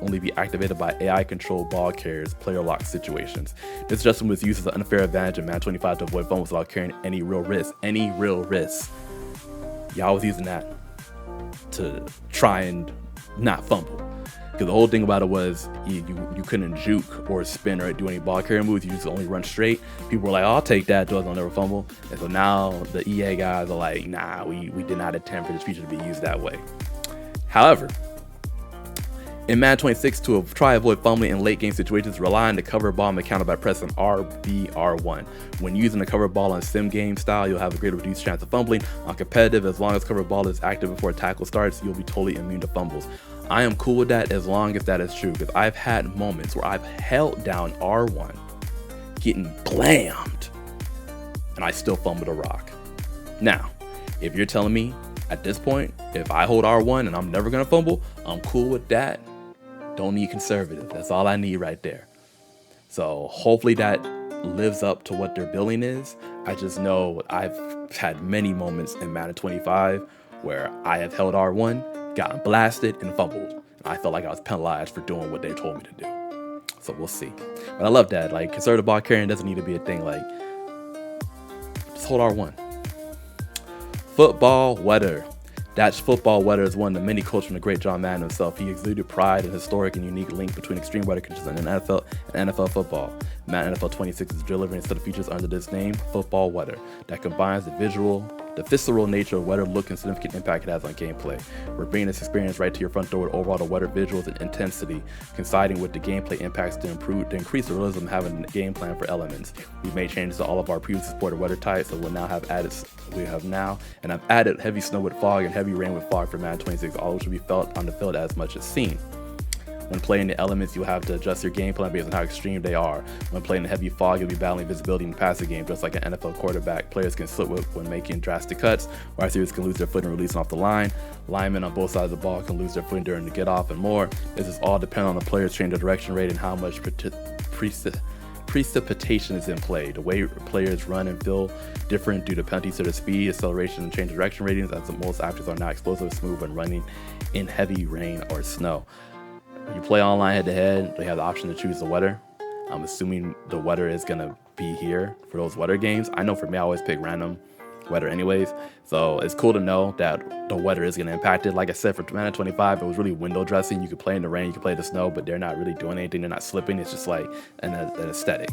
only be activated by AI-controlled ball carriers, player lock situations. This adjustment was used as an unfair advantage in Madden 25 to avoid fumbles without carrying any real risk. Y'all was using that to try and not fumble. Because the whole thing about it was you couldn't juke or spin or do any ball carrier moves. You just only run straight. People were like, oh, I'll take that. Those will never fumble. And so now the EA guys are like, nah, we did not intend for this feature to be used that way. However, in Madden 26, to try to avoid fumbling in late game situations, rely on the cover ball mechanic by pressing RB/R1. When using the cover ball on sim game style, you'll have a greater reduced chance of fumbling. On competitive, as long as cover ball is active before a tackle starts, you'll be totally immune to fumbles. I am cool with that as long as that is true, because I've had moments where I've held down R1, getting blammed, and I still fumbled a rock. Now, if you're telling me at this point, if I hold R1 and I'm never gonna fumble, I'm cool with that. Don't need conservative. That's all I need right there. So hopefully that lives up to what their billing is. I just know I've had many moments in Madden 25 where I have held R1, gotten blasted, and fumbled. And I felt like I was penalized for doing what they told me to do. So we'll see. But I love that. Like, conservative ball carrying doesn't need to be a thing. Like, just hold R1. Football weather. That's Football Weather is one of the many quotes from the great John Madden himself. He exuded pride and historic and unique link between extreme weather conditions and NFL football. Madden NFL 26 is delivering a set of features under this name, Football Weather, that combines the visual the visceral nature of weather look and significant impact it has on gameplay. We're bringing this experience right to your front door with overall the weather visuals and intensity, coinciding with the gameplay impacts to increase the realism of having a game plan for elements. We've made changes to all of our previously supported weather types, so I've added heavy snow with fog and heavy rain with fog for Madden 26, all which will be felt on the field as much as seen. When playing the elements, you'll have to adjust your game plan based on how extreme they are. When playing the heavy fog, you'll be battling visibility in the passing game, just like an NFL quarterback. Players can slip when making drastic cuts. Wide receivers can lose their footing releasing off the line. Linemen on both sides of the ball can lose their footing during the get off and more. This is all dependent on the player's change of direction rate and how much precipitation is in play. The way players run and feel different due to penalties to their speed, acceleration, and change of direction ratings, as most actors are not explosive smooth when running in heavy rain or snow. When you play online head-to-head, they have the option to choose the weather. I'm assuming the weather is going to be here for those weather games. I know for me, I always pick random weather anyways. So it's cool to know that the weather is going to impact it. Like I said, for Madden 25, it was really window dressing. You could play in the rain, you could play in the snow, but they're not really doing anything. They're not slipping. It's just like an aesthetic.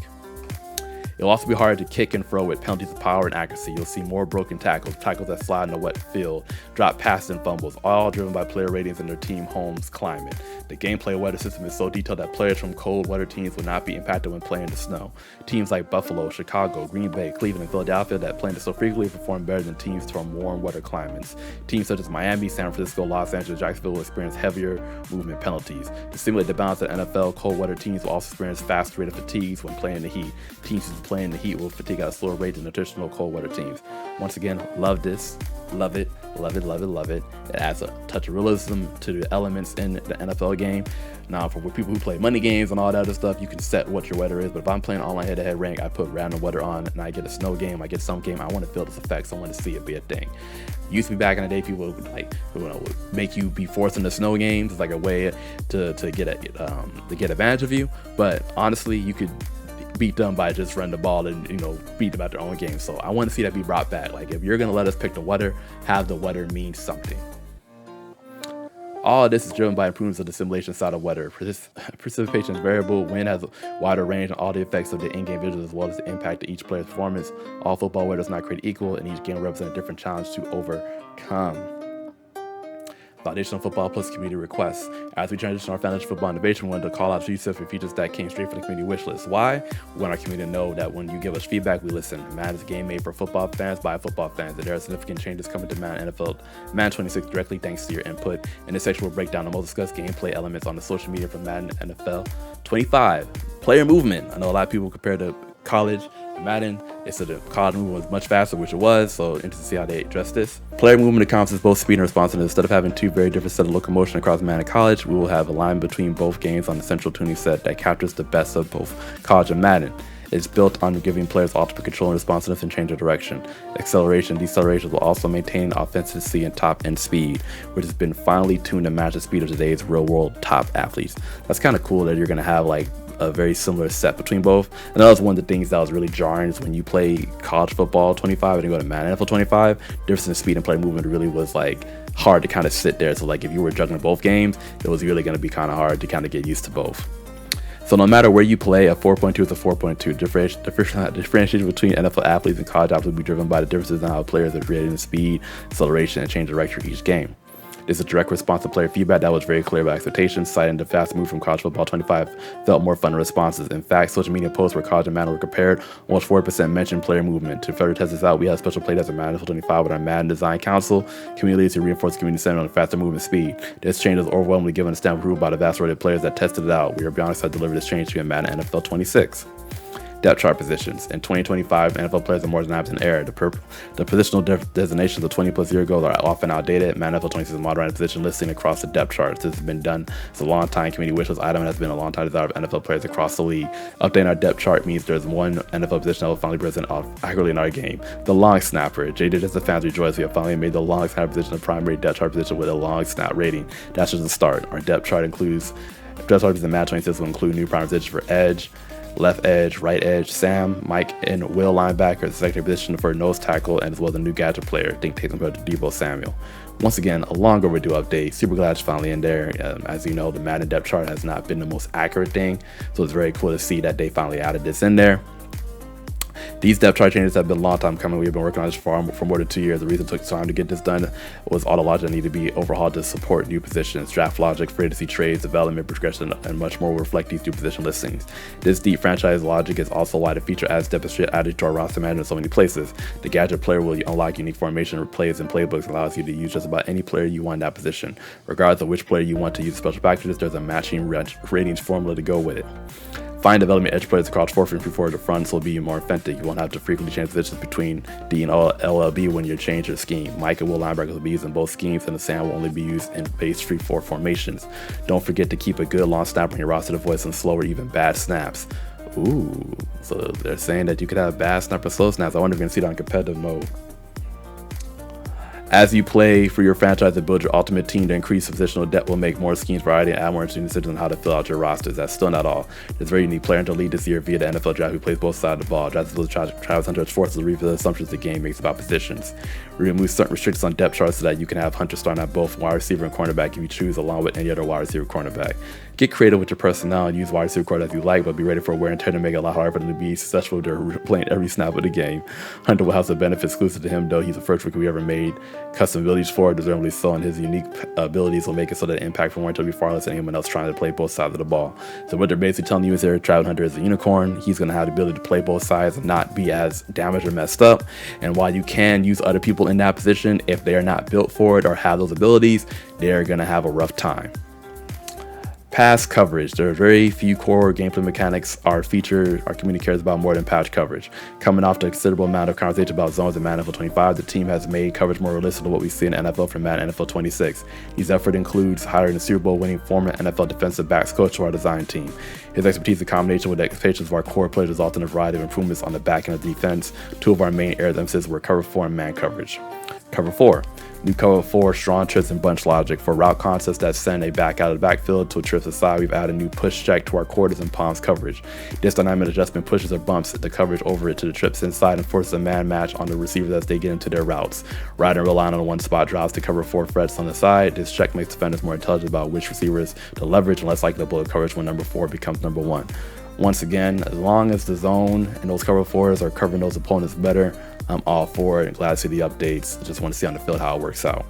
It'll also be hard to kick and throw with penalties of power and accuracy. You'll see more broken tackles that slide in a wet field, drop passes and fumbles, all driven by player ratings and their team home's climate. The gameplay weather system is so detailed that players from cold weather teams will not be impacted when playing in the snow. Teams like Buffalo, Chicago, Green Bay, Cleveland, and Philadelphia that play in the snow frequently perform better than teams from warm weather climates. Teams such as Miami, San Francisco, Los Angeles, Jacksonville will experience heavier movement penalties. To simulate the balance of NFL, cold weather teams will also experience faster rate of fatigues when playing in the heat. Teams who play in the heat will fatigue at a slower rate than the traditional cold weather teams. Once again, love this. Love it, love it, love it, love it. It adds a touch of realism to the elements in the NFL game. Now, for people who play money games and all that other stuff, you can set what your weather is. But if I'm playing online head-to-head rank, I put random weather on, and I get a snow game, I get some game. I want to feel this effect, so I want to see it be a thing. Used to be back in the day, people would make you be forced into snow games. It's like a way to get advantage of you. But honestly, you could beat them by just running the ball and beat them at their own game. So I want to see that be brought back. Like, if you're gonna let us pick the weather, have the weather mean something. All of this is driven by improvements of the simulation side of weather. Precipitation is variable, wind has a wider range, and all the effects of the in-game visuals as well as the impact of each player's performance. All football weather is not created equal, and each game represents a different challenge to overcome. Foundational football plus community requests. As we transition our fantasy football innovation, we wanted to call out specific features that came straight from the community wish list. Why? We want our community to know that when you give us feedback, we listen. Madden is a game made for football fans by football fans, and there are significant changes coming to Madden NFL, Madden 26 directly thanks to your input. In this section, we'll break down the most discussed gameplay elements on the social media from Madden NFL 25. Player movement. I know a lot of people compare to college and Madden. They said the college movement was much faster, which it was, so interested to see how they address this. Player movement encompasses both speed and responsiveness. Instead of having two very different sets of locomotion across Madden and college, we will have a line between both games on the central tuning set that captures the best of both college and Madden. It's built on giving players ultimate control and responsiveness and change of direction. Acceleration and deceleration will also maintain offensivity and top end speed, which has been finely tuned to match the speed of today's real world top athletes. That's kind of cool that you're going to have like a very similar set between both. And that was one of the things that was really jarring, is when you play college football 25 and you go to Madden NFL 25, difference in speed and play movement really was like hard to kind of sit there. So like if you were juggling both games, it was really going to be kind of hard to kind of get used to both. So no matter where you play, a 4.2 is a 4.2. Differentiation between NFL athletes and college athletes will be driven by the differences in how players are creating the speed, acceleration, and change of direction for each game. This is a direct response to player feedback that was very clear about expectations, citing the fast move from college football 25 felt more fun responses. In fact, social media posts where college and Madden were compared, almost 40% mentioned player movement. To further test this out, we had a special playtest at Madden NFL 25 with our Madden Design Council community to reinforce community sentiment on faster movement speed. This change was overwhelmingly given a stamp of approval by the vast majority of players that tested it out. We are beyond excited to deliver this change to you in Madden NFL 26. Depth chart positions. In 2025, NFL players are more than 9% error. The positional designations of 20 plus years ago are often outdated. Madden NFL 26 is modern position listing across the depth charts. This has been done. It's a long time community wish list item and has been a long time desire of NFL players across the league. Updating our depth chart means there's one NFL position that will finally present accurately in our game. The long snapper. JJ, as the fans rejoice, we have finally made the long snapper position a primary depth chart position with a long snap rating. That's just the start. Our depth chart includes depth chart in Madden 26 will include new prime positions for edge, left edge, right edge, Sam, Mike, and Will linebacker, the secondary position for nose tackle, and as well as a new gadget player, I think taken compared to Deebo Samuel. Once again, a long overdue update. Super glad it's finally in there. As you know, the Madden depth chart has not been the most accurate thing, so it's very cool to see that they finally added this in there. These depth chart changes have been a long time coming. We've been working on this for more than 2 years. The reason it took time to get this done was all the logic that needed to be overhauled to support new positions. Draft logic, free agency trades, development, progression, and much more will reflect these new position listings. This deep franchise logic is also why the feature adds depth and added to our roster management in so many places. The gadget player will unlock unique formation, plays, and playbooks, and allows you to use just about any player you want in that position. Regardless of which player you want to use special packages, there's a matching ratings formula to go with it. Find development edge players across 4 and 3/4 the fronts will be more authentic. You won't have to frequently change positions between D and LLB when you change your scheme. Mike and Will linebackers will be used in both schemes, and the Sam will only be used in base 3-4 formations. Don't forget to keep a good long snap on your roster to avoid some slow or even bad snaps. Ooh, so they're saying that you could have bad snap or slow snaps. I wonder if you're going to see that in competitive mode. As you play for your franchise and build your ultimate team, to increase positional depth will make more schemes variety and add more interesting decisions on how to fill out your rosters. That's still not all. There's a very unique player in the league this year via the NFL draft who plays both sides of the ball. Draft Travis Hunter forces to revisit the assumptions the game makes about positions. We remove certain restrictions on depth charts so that you can have Hunter starting at both wide receiver and cornerback if you choose, along with any other wide receiver cornerback. Get creative with your personnel and use wide receiver corner as you like, but be ready for wear and tear to make it a lot harder for them to be successful. They're playing every snap of the game. Hunter will have some benefits exclusive to him, though he's the first rookie we ever made custom abilities for, deservedly so, and his unique abilities will make it so that the impact from Warren will be far less than anyone else trying to play both sides of the ball. So what they're basically telling you is that Travis Hunter is a unicorn. He's going to have the ability to play both sides and not be as damaged or messed up. And while you can use other people in that position, if they are not built for it or have those abilities, they're going to have a rough time. Pass coverage. There are very few core gameplay mechanics our community cares about more than pass coverage. Coming off the considerable amount of conversation about zones in Madden NFL 25, the team has made coverage more realistic than what we see in NFL from Madden NFL 26. His effort includes hiring a Super Bowl winning former NFL defensive backs coach to our design team. His expertise in combination with the expectations of our core players resulted in a variety of improvements on the back end of the defense. Two of our main areas of emphasis were cover 4 and man coverage. Cover 4. New cover 4, strong trips and bunch logic. For route concepts that send a back out of the backfield to a trip to the side, we've added a new push check to our quarters and palms coverage. This dynamic adjustment pushes or bumps the coverage over it to the trips inside and forces a man match on the receivers as they get into their routes. Rather than relying on one spot drops to cover 4 threats on the side, this check makes defenders more intelligent about which receivers to leverage and less likely to blow coverage when number 4 becomes number 1. Once again, as long as the zone and those cover 4s are covering those opponents better, I'm all for it and glad to see the updates. Just want to see on the field how it works out.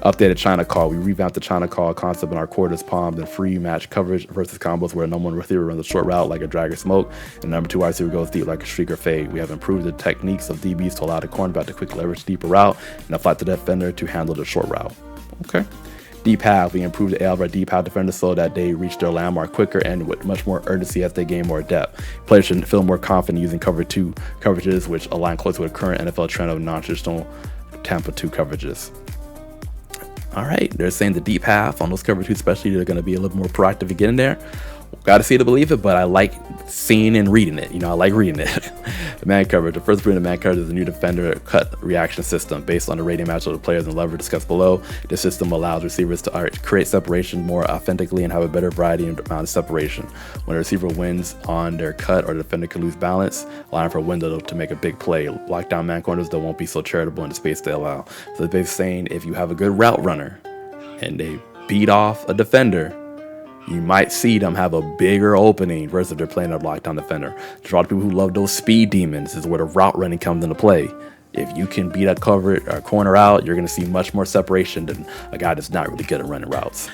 Updated China call. We revamped the China call concept in our quarters, palms, and free match coverage versus combos where number 1 receiver runs a short route like a drag or smoke, and number 2 wide receiver goes deep like a streak or fade. We have improved the techniques of DBs to allow the cornerback to quick leverage deeper route and apply to the defender to handle the short route. Okay. Deep half. We improved the AL of our deep half defenders so that they reach their landmark quicker and with much more urgency as they gain more depth. Players should feel more confident using cover 2 coverages, which align closely with the current NFL trend of non-traditional Tampa 2 coverages. All right, they're saying the deep half on those cover 2 especially, they're going to be a little more proactive to get in there. Got to see it to believe it, but I like seeing and reading it. I like reading it. The man coverage. The first bring the man coverage is a new defender cut reaction system based on the rating match of the players and lever discussed below. This system allows receivers to create separation more authentically and have a better variety and amount of separation. When a receiver wins on their cut or the defender can lose balance, allowing for a window to make a big play. Lockdown man corners, though, won't be so charitable in the space they allow. So they're basically saying if you have a good route runner and they beat off a defender, you might see them have a bigger opening versus if they're playing a lockdown defender. There's a lot of people who love those speed demons. This is where the route running comes into play. If you can beat a corner out, you're going to see much more separation than a guy that's not really good at running routes.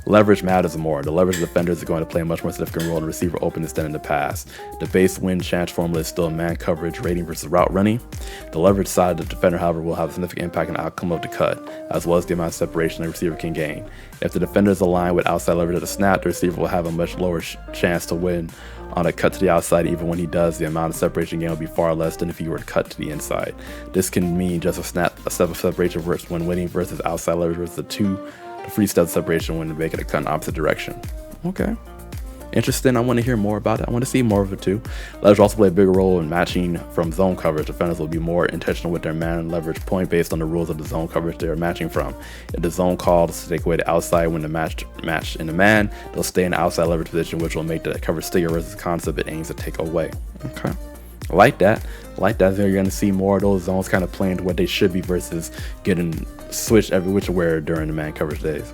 Leverage matters more. The leverage defenders are going to play a much more significant role in receiver openness than in the past. The base win chance formula is still man coverage, rating versus route running. The leverage side of the defender, however, will have a significant impact on the outcome of the cut, as well as the amount of separation the receiver can gain. If the defender is aligned with outside leverage at the snap, the receiver will have a much lower chance to win on a cut to the outside. Even when he does, the amount of separation gain will be far less than if he were to cut to the inside. This can mean just a step of separation versus when winning versus outside leverage versus the free step separation when making a cut in opposite direction. Okay. Interesting. I want to hear more about it. I want to see more of it too. Leverage also play a bigger role in matching from zone coverage. Defenders will be more intentional with their man leverage point based on the rules of the zone coverage they are matching from. If the zone calls to take away the outside when the match in the man, they'll stay in the outside leverage position, which will make the coverage stickier versus the concept it aims to take away. Okay. I like that. You're going to see more of those zones kind of playing to what they should be versus getting switched every which way during the man coverage days.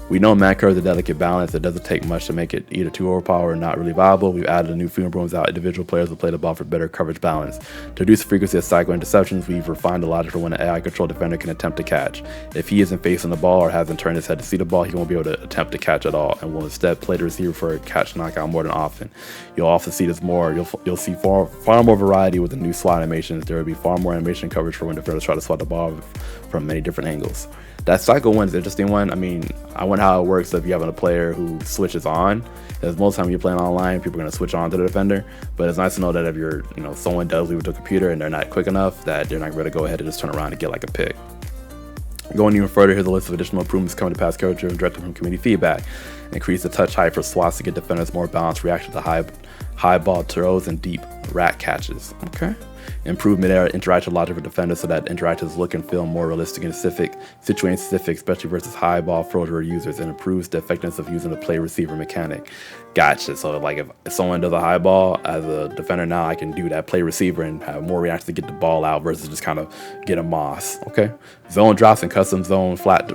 We know man coverage is a delicate balance. It doesn't take much to make it either too overpowered or not really viable. We've added a new freedom brooms out. Individual players will play the ball for better coverage balance. To reduce the frequency of cycle interceptions, we've refined the logic for when an AI-controlled defender can attempt to catch. If he isn't facing the ball or hasn't turned his head to see the ball, he won't be able to attempt to catch at all, and will instead play the receiver for a catch knockout more than often. You'll often see this more. You'll see far more variety with the new SWAT animations. There will be far more animation coverage for when defenders try to swat the ball from many different angles. That cycle one is an interesting one. I mean, I wonder how it works if you have a player who switches on. Because most of the time you're playing online, people are going to switch on to the defender. But it's nice to know that if you're, someone does leave with the computer and they're not quick enough, that they're not going to go ahead and just turn around and get like a pick. Going even further, here's a list of additional improvements coming to pass coverage driven directly from community feedback. Increase the touch height for swats to get defenders more balanced reaction to high ball throws and deep rat catches. Okay. Improve mid-air interaction logic for defenders so that interactions look and feel more realistic and situation specific, especially versus high ball thrower users, and improves the effectiveness of using the play receiver mechanic. Gotcha. So like if someone does a high ball as a defender now, I can do that play receiver and have more reaction to get the ball out versus just kind of get a moss. Okay. Zone drops and custom zone flat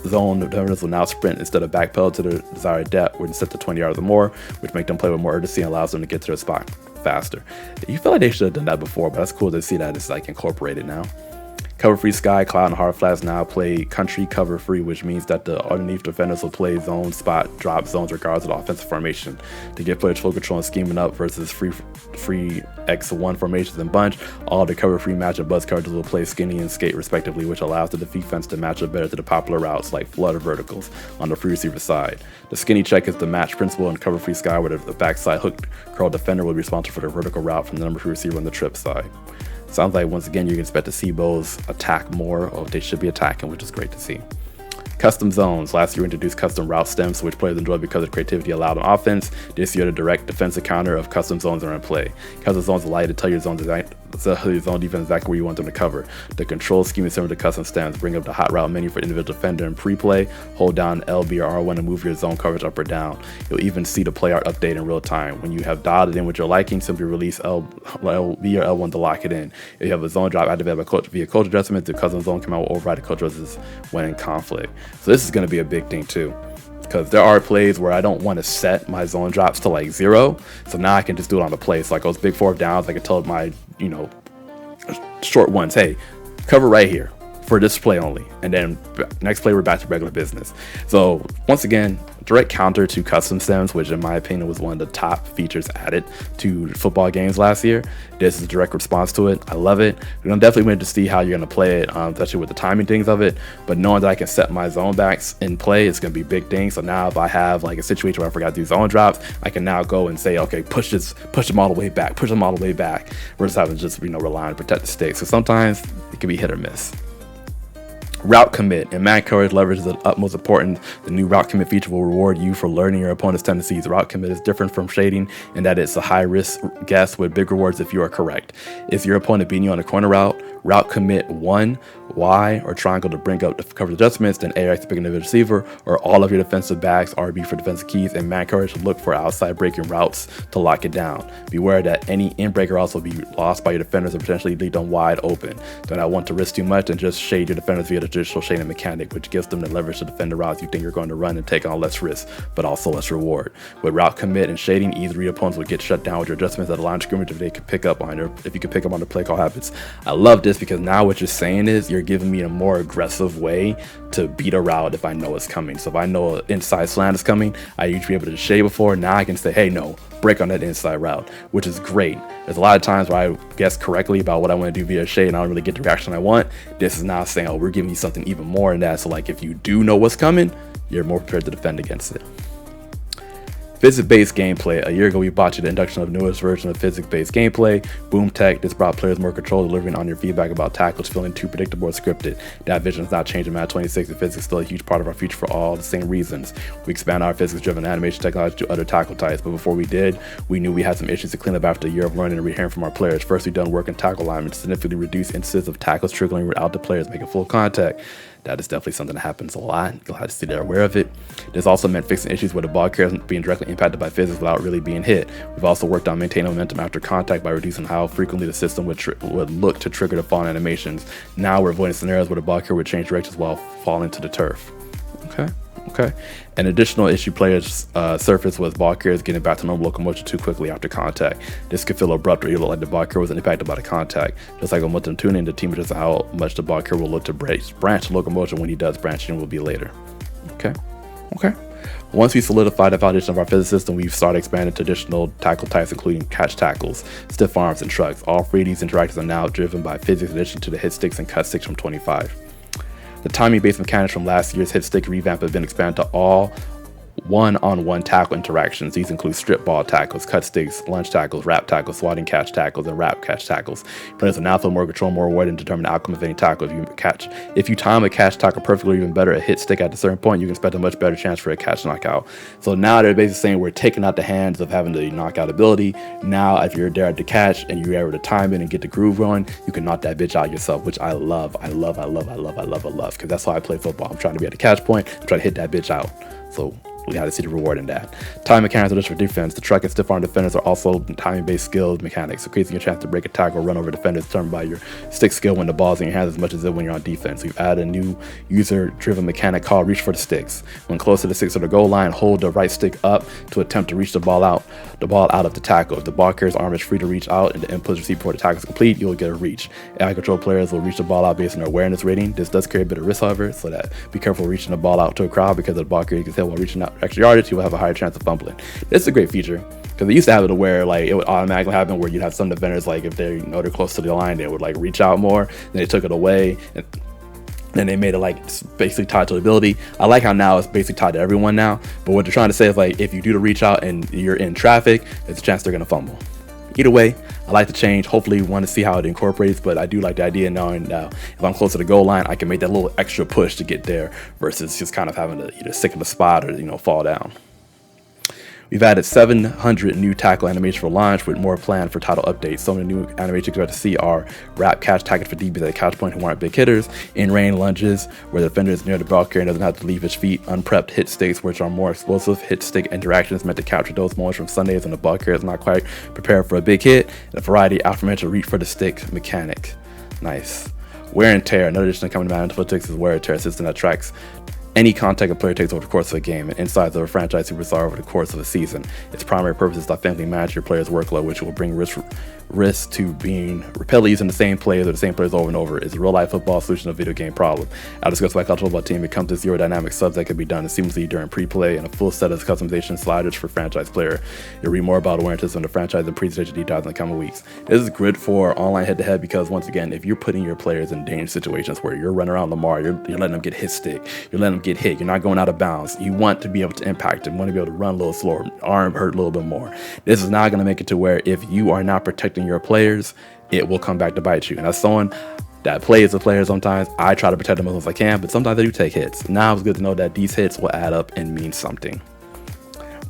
zone defenders will now sprint instead of backpedal to the desired depth, which is set to 20 yards or more, which make them play with more urgency and allows them to get to their spot faster. You feel like they should have done that before, but that's cool to see that it's like incorporated now. Cover free sky, cloud, and hard flats now play country cover free, which means that the underneath defenders will play zone, spot, drop zones regardless of the offensive formation. To get players full control and scheming up versus free X1 formations and bunch, all the cover free match and buzz coverages will play skinny and skate respectively, which allows the defense to match up better to the popular routes like flood or verticals on the free receiver side. The skinny check is the match principle in cover free sky, where the backside hook curl defender will be responsible for the vertical route from the number 3 receiver on the trip side. Sounds like once again you can expect to see Bows attack more, or they should be attacking, which is great to see. Custom zones. Last year we introduced custom route stems, which players enjoy because of creativity allowed on offense. This year the direct defensive counter of custom zones are in play. Custom zones allow you to tell your zone defense exactly where you want them to cover. The control scheme is similar to custom stems. Bring up the hot route menu for individual defender in pre-play. Hold down LB or R1 to move your zone coverage up or down. You'll even see the play art update in real time. When you have dialed it in with your liking, simply release LB or L1 to lock it in. If you have a zone drop activated via coach adjustments, the custom zone command will override the coach adjustments when in conflict. So this is going to be a big thing too, because there are plays where I don't want to set my zone drops to like 0, so now I can just do it on the play. So like those big 4th downs, I can tell my short ones, hey, cover right here for this play only, and then next play we're back to regular business. So once again, direct counter to custom stems, which in my opinion was one of the top features added to football games last year. This is a direct response to it. I love it. I'm definitely waiting to see how you're going to play it, especially with the timing things of it. But knowing that I can set my zone backs in play, it's going to be a big thing. So now if I have like a situation where I forgot to do zone drops, I can now go and say, okay, push them all the way back, versus having to just rely on protect the sticks. So sometimes it can be hit or miss. Route commit. In man coverage, leverage is the utmost important. The new route commit feature will reward you for learning your opponent's tendencies. Route commit is different from shading in that it's a high risk guess with big rewards if you are correct. Is your opponent beating you on a corner route? Route commit 1, Y, or triangle to bring up the coverage adjustments, then AX to pick another receiver, or all of your defensive backs, RB for defensive keys, and man coverage to look for outside breaking routes to lock it down. Beware that any in-breaker routes will be lost by your defenders and potentially leave them wide open. Do not want to risk too much and just shade your defenders via the traditional shading mechanic, which gives them the leverage to defend the routes you think you're going to run and take on less risk, but also less reward. With route commit and shading, either your opponents will get shut down with your adjustments at the line of scrimmage if you can pick up on the play call habits. I love this because now what you're saying is you're giving me a more aggressive way to beat a route if I know it's coming. So if I know an inside slant is coming, I used to be able to shade before. Now I can say, hey, no, break on that inside route, which is great. There's a lot of times where I guess correctly about what I want to do via shade and I don't really get the reaction I want. This is now saying, oh, we're giving you something even more than that. So like if you do know what's coming, you're more prepared to defend against it. Physics-based gameplay. A year ago, we bought you the introduction of the newest version of physics-based gameplay, Boom Tech. This brought players more control, delivering on your feedback about tackles feeling too predictable or scripted. That vision has not changed in Madden 26, and physics is still a huge part of our future for all the same reasons. We expand our physics-driven animation technology to other tackle types, but before we did, we knew we had some issues to clean up after a year of learning and hearing from our players. First, we done work in tackle alignment to significantly reduce instances of tackles trickling without the players making full contact. That is definitely something that happens a lot. You'll have to see they're aware of it. This also meant fixing issues where the ball carrier being directly impacted by physics without really being hit. We've also worked on maintaining momentum after contact by reducing how frequently the system would look to trigger the falling animations. Now we're avoiding scenarios where the ball carrier would change directions while falling to the turf. Okay. Okay. An additional issue players surfaced was ball carriers getting back to normal locomotion too quickly after contact. This could feel abrupt or you look like the ball carrier was impacted by the contact. Just like momentum tuning, the team adjusts how much the ball carrier will look to branch locomotion. When he does, branching will be later. Okay. Once we solidify the foundation of our physics system, we've started expanding to additional tackle types, including catch tackles, stiff arms, and shrugs. All three of these interactions are now driven by physics in addition to the hit sticks and cut sticks from 25. The timing-based mechanics from last year's hit stick revamp have been expanded to all one-on-one tackle interactions. These include strip ball tackles, cut sticks, lunge tackles, wrap tackles, swatting catch tackles, and wrap catch tackles. Players will now feel more control, more reward, and determine the outcome of any tackle. If you time a catch tackle perfectly, or even better, a hit stick at a certain point, you can expect a much better chance for a catch knockout. So now they're basically saying we're taking out the hands of having the knockout ability. Now, if you're there at the catch and you're able to time it and get the groove going, you can knock that bitch out yourself, which I love, because that's why I play football. I'm trying to be at the catch point, I'm trying to hit that bitch out. So we got to see the reward in that. Time mechanics are just for defense. The truck and stiff arm defenders are also timing-based skills mechanics, increasing your chance to break a tackle or run over defenders determined by your stick skill when the ball's in your hands as much as it when you're on defense. We've added a new user-driven mechanic called reach for the sticks. When close to the sticks or the goal line, hold the right stick up to attempt to reach the ball out of the tackle. If the ball carrier's arm is free to reach out and the input is received before the tackle is complete, you'll get a reach. AI control players will reach the ball out based on their awareness rating. This does carry a bit of risk, however, so that be careful reaching the ball out to a crowd because the ball carrier can tell while reaching out extra yardage, you will have a higher chance of fumbling. This is a great feature because they used to have it to where like it would automatically happen where you'd have some defenders like if they're they're close to the line, they would like reach out more. Then they took it away and then they made it like basically tied to the ability. I like how now it's basically tied to everyone now, but what they're trying to say is like if you do the reach out and you're in traffic, there's a chance they're gonna fumble. Either way, I like the change. Hopefully we want to see how it incorporates, but I do like the idea knowing if I'm close to the goal line, I can make that little extra push to get there versus just kind of having to either stick in the spot or fall down. We've added 700 new tackle animations for launch with more planned for title updates. Some of the new animations you're about to see are wrap catch tackles for DBs at the catch point who aren't big hitters, in-range lunges where the defender is near the ball carrier and doesn't have to leave his feet, unprepped hit sticks which are more explosive hit stick interactions meant to capture those moments from Sundays when the ball carrier is not quite prepared for a big hit, and a variety aforementioned reach for the stick mechanic. Nice. Wear and tear. Another addition coming to Madden Analytics is wear and tear system that tracks any contact a player takes over the course of a game and insights of a franchise superstar over the course of a season. Its primary purpose is to authentically manage your player's workload, which will bring risk to being repeatedly using the same players or the same players over and over. It's a real-life football solution to a video game problem. I'll discuss why college football team becomes a zero dynamic subs that can be done seamlessly during pre-play and a full set of customization sliders for franchise player. You'll read more about awareness on the franchise and presentation details in the coming weeks. This is good for online head-to-head because once again, if you're putting your players in dangerous situations where you're running around Lamar, you're letting them get hit stick, you're letting them get hit, you're not going out of bounds, you want to be able to impact them, you want to be able to run a little slower, arm hurt a little bit more. This is not going to make it to where if you are not protecting your players, it will come back to bite you. And as someone that plays with players sometimes, I try to protect them as much as I can, but sometimes I do take hits. Now it's good to know that these hits will add up and mean something.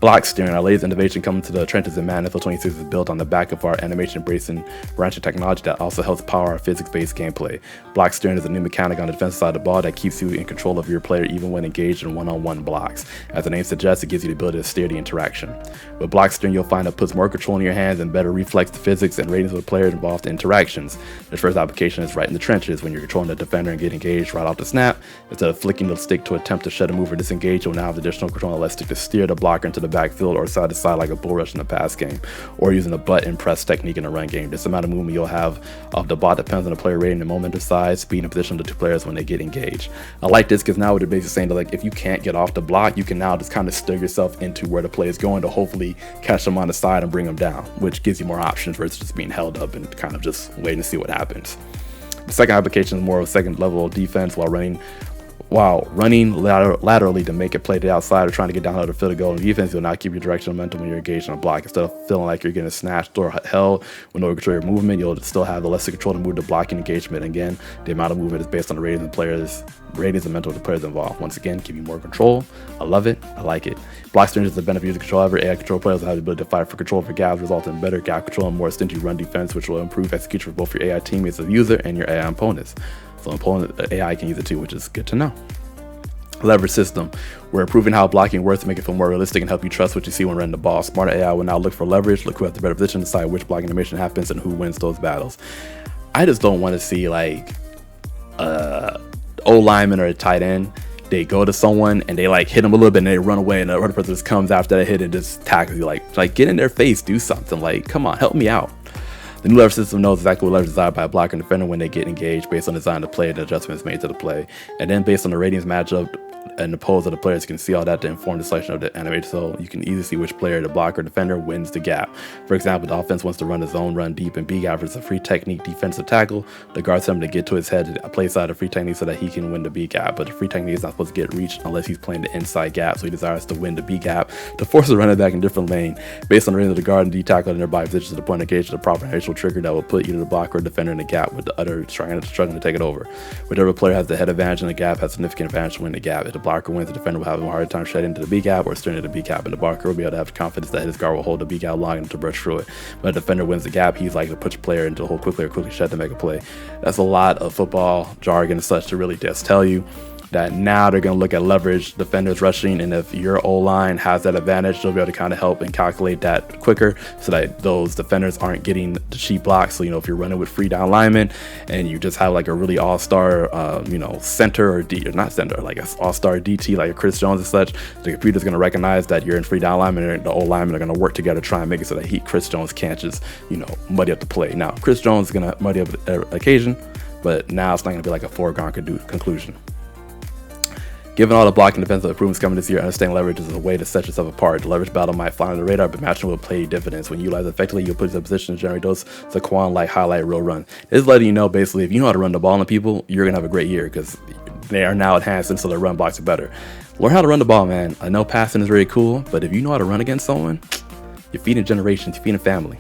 Block steering, our latest innovation coming to the trenches in Madden NFL 26 is built on the back of our animation embracing branching technology that also helps power our physics-based gameplay. Block steering is a new mechanic on the defensive side of the ball that keeps you in control of your player even when engaged in one-on-one blocks. As the name suggests, it gives you the ability to steer the interaction. With block steering, you'll find it puts more control in your hands and better reflects the physics and ratings of the players involved in interactions. The first application is right in the trenches when you're controlling the defender and get engaged right off the snap. Instead of flicking the stick to attempt to shut a move or disengage, you'll now have additional control on the left stick to steer the blocker into the backfield or side to side like a bull rush in a pass game, or using a button press technique in a run game. This amount of movement you'll have of the bot depends on the player rating, the momentum size, speed, and position of the two players when they get engaged. I like this because now what they're basically saying that like if you can't get off the block, you can now just kind of steer yourself into where the play is going to hopefully catch them on the side and bring them down, which gives you more options versus just being held up and kind of just waiting to see what happens. The second application is more of a second level of defense while running laterally to make it play to the outside or trying to get down out of the field to goal. In defense, you'll not keep your directional momentum when you're engaged on a block. Instead of feeling like you're getting snatched or held with no control of your movement, you'll still have the less control to move to blocking engagement. Again, the amount of movement is based on the ratings and mental of the players involved. Once again, give you more control. I love it. I like it. Block steering is the benefit of control. However, AI control players will have the ability to fight for control for gaps, resulting in better gap control and more stingy run defense, which will improve execution for both your AI teammates as a user and your AI opponents. So AI can use it too, which is good to know. Leverage system. We're improving how blocking works to make it feel more realistic and help you trust what you see when running the ball. Smarter AI will now look for leverage, look who has the better position, decide which blocking animation happens and who wins those battles. I just don't want to see like O lineman or a tight end they go to someone and they like hit them a little bit and they run away, and the other person just comes after that hit and just tackles you. Like get in their face, do something. Like, come on, help me out. The new leverage system knows exactly what leverage is desired by a blocker and defender when they get engaged based on the design of the play and the adjustments made to the play. And then based on the ratings matchup and the pose of the players, you can see all that to inform the selection of the animation, so you can easily see which player, the blocker or defender, wins the gap. For example, the offense wants to run a zone run deep and B gap versus a free technique defensive tackle. The guards tell him to get to his head to play side of free technique so that he can win the B gap, but the free technique is not supposed to get reached unless he's playing the inside gap, so he desires to win the B gap to force the running back in a different lane. Based on the range of the guard and D tackle in their body positions to the point of engagement, the proper initial trigger that will put either the blocker or defender in the gap, with the other struggling to take it over. Whichever player has the head advantage in the gap has significant advantage to win the gap. If the blocker wins, the defender will have a harder time shedding into the B gap or steering into the B gap, and the blocker will be able to have confidence that his guard will hold the B gap long enough to brush through it. When the defender wins the gap, he's likely to push the player into the hole quickly or quickly shed to make a play. That's a lot of football jargon and such to really just tell you that now they're going to look at leverage, defenders rushing, and if your O-line has that advantage, they'll be able to kind of help and calculate that quicker so that those defenders aren't getting the cheap blocks. So, you know, if you're running with free down linemen and you just have like a really all-star, center or D, or not center, like an all-star DT like a Chris Jones and such, the computer's going to recognize that you're in free down linemen, and the O-linemen are going to work together to try and make it so that Chris Jones can't just, muddy up the play. Now, Chris Jones is going to muddy up the occasion, but now it's not going to be like a foregone conclusion. Given all the blocking defensive improvements coming this year, understanding leverage is a way to set yourself apart. The leverage battle might fly on the radar, but matching will play dividends. When you utilize it effectively, you'll put yourself in a position to generate those Saquon-like highlight reel run. This is letting you know, basically, if you know how to run the ball on people, you're going to have a great year because they are now enhanced and so their run blocks are better. Learn how to run the ball, man. I know passing is very cool, but if you know how to run against someone, you're feeding generations, you're feeding family.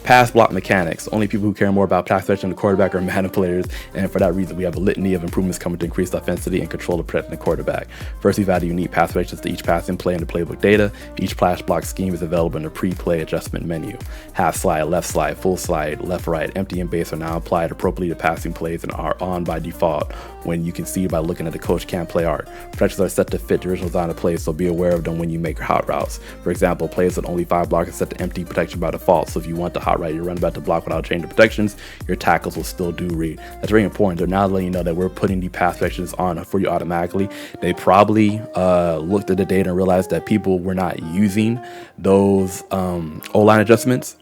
Pass block mechanics. Only people who care more about pass protection than the quarterback are Madden players, and for that reason, we have a litany of improvements coming to increase offensivity and control of protecting the quarterback. First, we've added unique pass protections to each passing play in the playbook data. Each pass block scheme is available in the pre-play adjustment menu. Half slide, left slide, full slide, left, right, empty, and base are now applied appropriately to passing plays and are on by default, when you can see by looking at the coach can't play art. Protections are set to fit the original design of play, so be aware of them when you make hot routes. For example, plays with only 5 blockers set to empty protection by default, so if you want the hot route, you run back to block without changing protections, your tackles will still do read. That's very important. They're now letting you know that we're putting the pass protections on for you automatically. They probably looked at the data and realized that people were not using those O-line adjustments.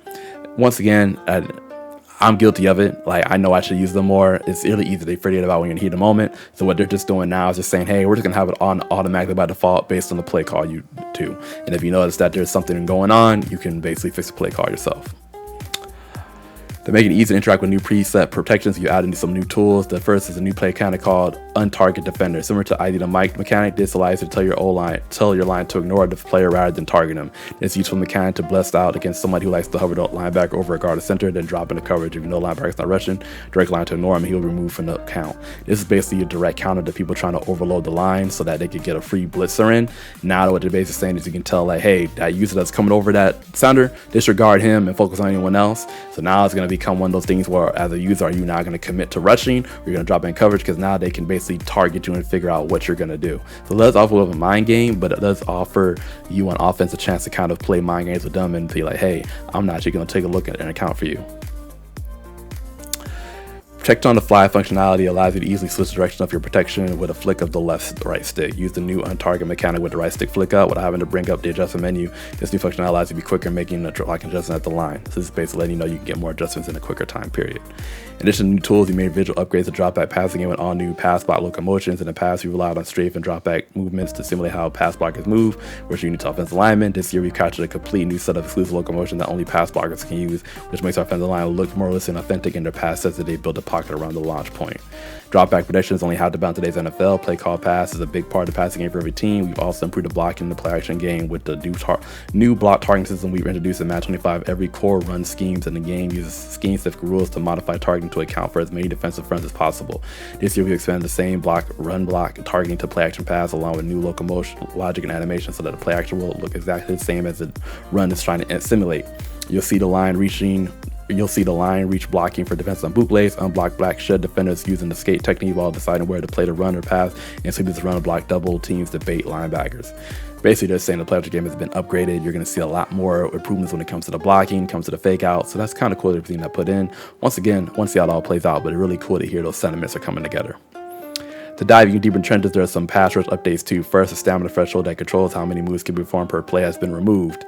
Once again, I'm guilty of it. Like, I know I should use them more. It's really easy to forget about when you're in the heat of the moment. So what they're just doing now is just saying, hey, we're just gonna have it on automatically by default based on the play call you do. And if you notice that there's something going on, you can basically fix the play call yourself. To make it easy to interact with new preset protections, you add in some new tools. The first is a new play mechanic called Untarget Defender. Similar to ID the Mic mechanic, this allows you to tell your line to ignore the player rather than target him. It's a useful mechanic to blast out against somebody who likes to hover the linebacker over a guard or center, then drop into coverage. If you know linebacker is not rushing, direct line to ignore him, he'll be removed from the count. This is basically a direct counter to people trying to overload the line so that they could get a free blitzer in. Now what they're basically saying is you can tell, like, hey, that user that's coming over that center, disregard him and focus on anyone else. So now it's going to become one of those things where, as a user, are you now going to commit to rushing, or you're going to drop in coverage, because now they can basically target you and figure out what you're going to do. So it does offer a mind game, but it does offer you on offense a chance to kind of play mind games with them and be like, hey, I'm not actually going to take a look at an account for you. Protect on the fly functionality allows you to easily switch the direction of your protection with a flick of the right stick. Use the new untarget mechanic with the right stick flick up without having to bring up the adjustment menu. This new functionality allows you to be quicker in making a like adjustment at the line. So this is basically letting you know you can get more adjustments in a quicker time period. In addition to new tools, you made visual upgrades to drop back passing game with all new pass block locomotions. In the past, we relied on strafe and drop back movements to simulate how pass blockers move, which are unique to offensive linemen. This year, we've captured a complete new set of exclusive locomotion that only pass blockers can use, which makes our offensive line look more realistic and authentic in their pass sets that they build a pocket around the launch point. Drop back protection is only how to bound today's NFL. Play call pass is a big part of the passing game for every team. We've also improved the blocking in the play action game with the new block targeting system we've introduced in Madden 25. Every core run schemes in the game uses scheme-specific rules to modify targeting to account for as many defensive fronts as possible. This year we expanded the same run block targeting to play action pass, along with new locomotion logic and animation, so that the play action will look exactly the same as the run is trying to simulate. You'll see the line reach blocking for defense on bootlegs, unblock black shed defenders using the skate technique while deciding where to play the run or pass, and so this run or block double teams to bait linebackers. Basically, they're saying the play action game has been upgraded. You're going to see a lot more improvements when it comes to the blocking, comes to the fake out. So that's kind of cool, everything that put in. Once again, want to see how it all plays out, but it's really cool to hear those sentiments are coming together. To dive even deeper in trenches, there are some pass rush updates too. First, the stamina threshold that controls how many moves can be performed per play has been removed.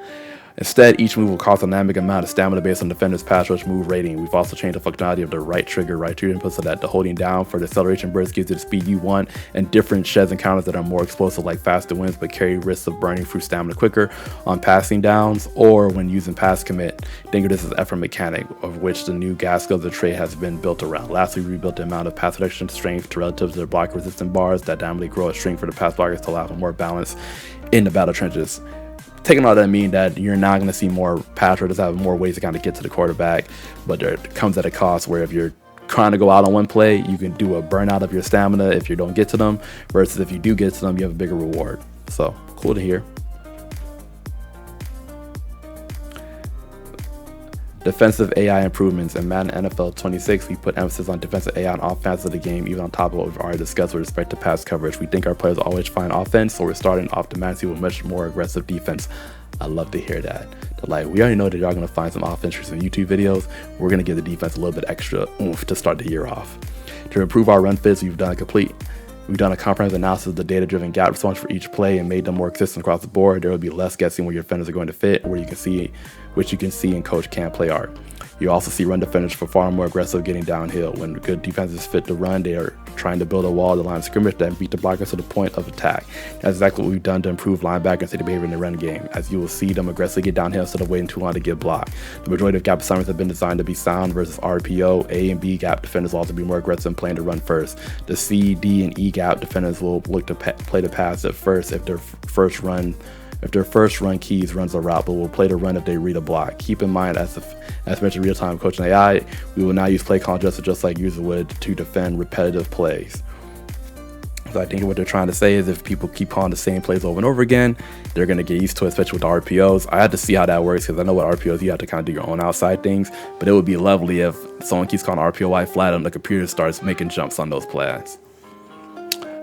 Instead, each move will cost a dynamic amount of stamina based on the defender's pass rush move rating. We've also changed the functionality of the right trigger input so that the holding down for the acceleration burst gives you the speed you want, and different sheds and counters that are more explosive like faster wins but carry risks of burning through stamina quicker on passing downs or when using pass commit. Think of this as effort mechanic, of which the new gas skills of the trait has been built around. Lastly, we rebuilt the amount of pass protection strength to relative to the block resistant bars that dynamically grow a strength for the pass blockers to allow for more balance in the battle trenches. Taking all that mean that you're not going to see more pass rushers have more ways to kind of get to the quarterback, but there comes at a cost where if you're trying to go out on one play, you can do a burnout of your stamina if you don't get to them, versus if you do get to them, you have a bigger reward. So cool to hear. Defensive AI improvements. In Madden NFL 26, we put emphasis on defensive AI on offense of the game, even on top of what we've already discussed with respect to pass coverage. We think our players always find offense, so we're starting off the match with much more aggressive defense. I love to hear that. Like, we already know that y'all going to find some offense for some YouTube videos. We're going to give the defense a little bit extra oomph to start the year off. To improve our run fits, we've done a comprehensive analysis of the data-driven gap response for each play and made them more consistent across the board. There will be less guessing where your defenders are going to fit, which you can see in Coach Can't Play art. You also see run defenders for far more aggressive getting downhill. When good defenses fit the run, they are trying to build a wall to line of scrimmage that beat the blockers to the point of attack. That's exactly what we've done to improve linebacker and safety behavior in the run game, as you will see them aggressively get downhill instead of waiting too long to get blocked. The majority of gap assignments have been designed to be sound versus RPO. A and B gap defenders will also be more aggressive in playing to run first. The C, D, and E gap defenders will look to play the pass at first if their first run keys runs a route, but will play the run if they read a block. Keep in mind, as mentioned real-time coaching AI, we will now use play call just like users would to defend repetitive plays. So I think what they're trying to say is if people keep calling the same plays over and over again, they're going to get used to it, especially with the RPOs. I had to see how that works because I know what RPOs, you have to kind of do your own outside things, but it would be lovely if someone keeps calling RPOI flat and the computer starts making jumps on those plays.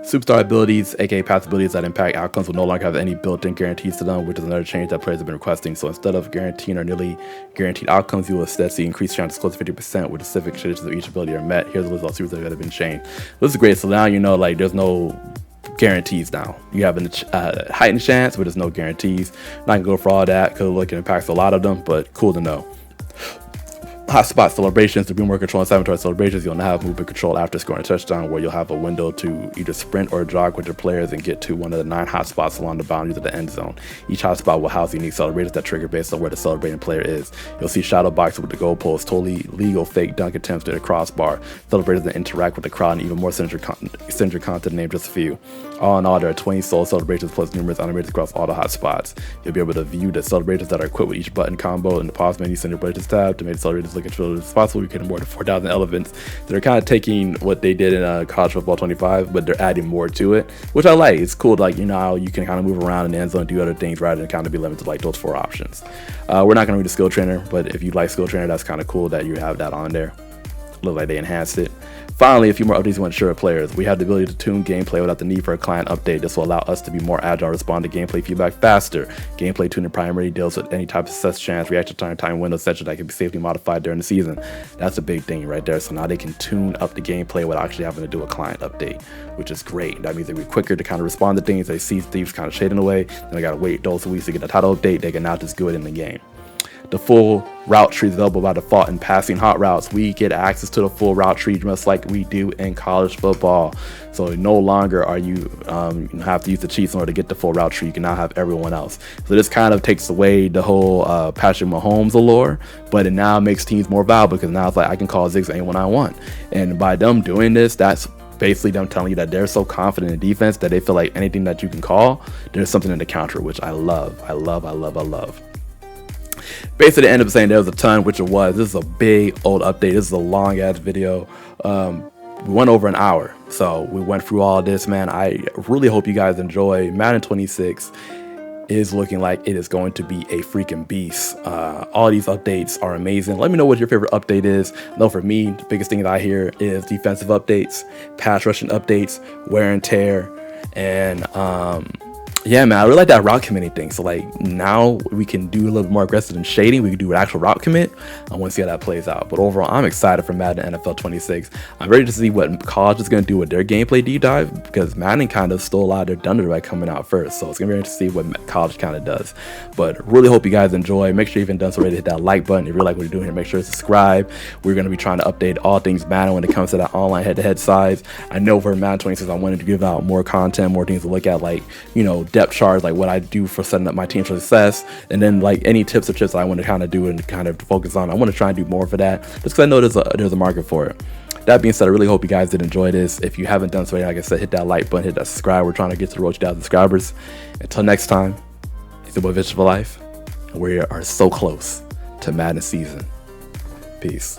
Superstar abilities, aka pass abilities that impact outcomes, will no longer have any built-in guarantees to them, which is another change that players have been requesting. So instead of guaranteeing or nearly guaranteed outcomes, you will instead see increased chances close to 50% with specific conditions of each ability are met. Here's a list of superstars that have been changed. This is great. So now you know, like, there's no guarantees now. You have a heightened chance, but there's no guarantees. I'm not gonna go for all that because it impacts a lot of them, but cool to know. Hotspot celebrations. To be more control and sabotage celebrations, you'll now have movement control after scoring a touchdown, where you'll have a window to either sprint or jog with your players and get to one of the 9 hotspots along the boundaries of the end zone. Each hotspot will house unique celebrations that trigger based on where the celebrating player is. You'll see shadow boxes with the goalposts, totally legal fake dunk attempts to the crossbar, celebrators that interact with the crowd, and even more synergy content to name just a few. All in all, there are 20 solo celebrations plus numerous animators across all the hotspots. You'll be able to view the celebrations that are equipped with each button combo in the pause menu. Send your celebrations tab to make the celebrations look as true as possible. You're getting more than 4,000 elements. They're kind of taking what they did in college football 25, but they're adding more to it, which I like. It's cool, like, you know, how you can kind of move around in the end zone and do other things rather than kind of be limited to like those 4 options. We're not going to read the skill trainer, but if you like skill trainer, that's kind of cool that you have that on there. Look like they enhanced it. Finally, a few more updates to ensure players. We have the ability to tune gameplay without the need for a client update. This will allow us to be more agile and respond to gameplay feedback faster. Gameplay tuning primarily deals with any type of success chance, reaction time window, etc. that can be safely modified during the season. That's a big thing right there. So now they can tune up the gameplay without actually having to do a client update, which is great. That means they'll be quicker to kind of respond to things. They see thieves kind of shading away, then they got to wait those weeks to get the title update. They can now just do it in the game. The full route tree is available by default in passing hot routes. We get access to the full route tree just like we do in college football. So no longer are you have to use the cheats in order to get the full route tree. You can now have everyone else. So this kind of takes away the whole Patrick Mahomes allure, but it now makes teams more valuable because now it's like I can call Ziggs anyone I want. And by them doing this, that's basically them telling you that they're so confident in defense that they feel like anything that you can call, there's something in the counter, which I love. Basically, the end up saying there was a ton, which it was. This is a big old update. This is a long ass video. We went over an hour, so we went through all this, man. I really hope you guys enjoy. Madden 26 is looking like it is going to be a freaking beast. All these updates are amazing. Let me know what your favorite update is. I know for me, the biggest thing that I hear is defensive updates, pass rushing updates, wear and tear, and Yeah, man, I really like that route committing thing. So like now we can do a little bit more aggressive than shading. We can do an actual route commit. I want to see how that plays out. But overall, I'm excited for Madden NFL 26. I'm ready to see what college is going to do with their gameplay deep dive, because Madden kind of stole a lot of their thunder by coming out first. So it's going to be interesting to see what college kind of does. But really hope you guys enjoy. Make sure you've done so, ready to hit that like button. If you like what you're doing here, make sure to subscribe. We're going to be trying to update all things Madden when it comes to that online head-to-head size. I know for Madden 26, I wanted to give out more content, more things to look at, like, you know, depth charts, like what I do for setting up my team for success, and then like any tips or tricks I want to kind of do and kind of focus on. I want to try and do more for that, just because I know there's a market for it. That being said, I really hope you guys did enjoy this. If you haven't done so yet, like I said, hit that like button, hit that subscribe. We're trying to get to the road to 1,000 subscribers. Until next time, it's your boy Vision for Life, and we are so close to Madden season. Peace.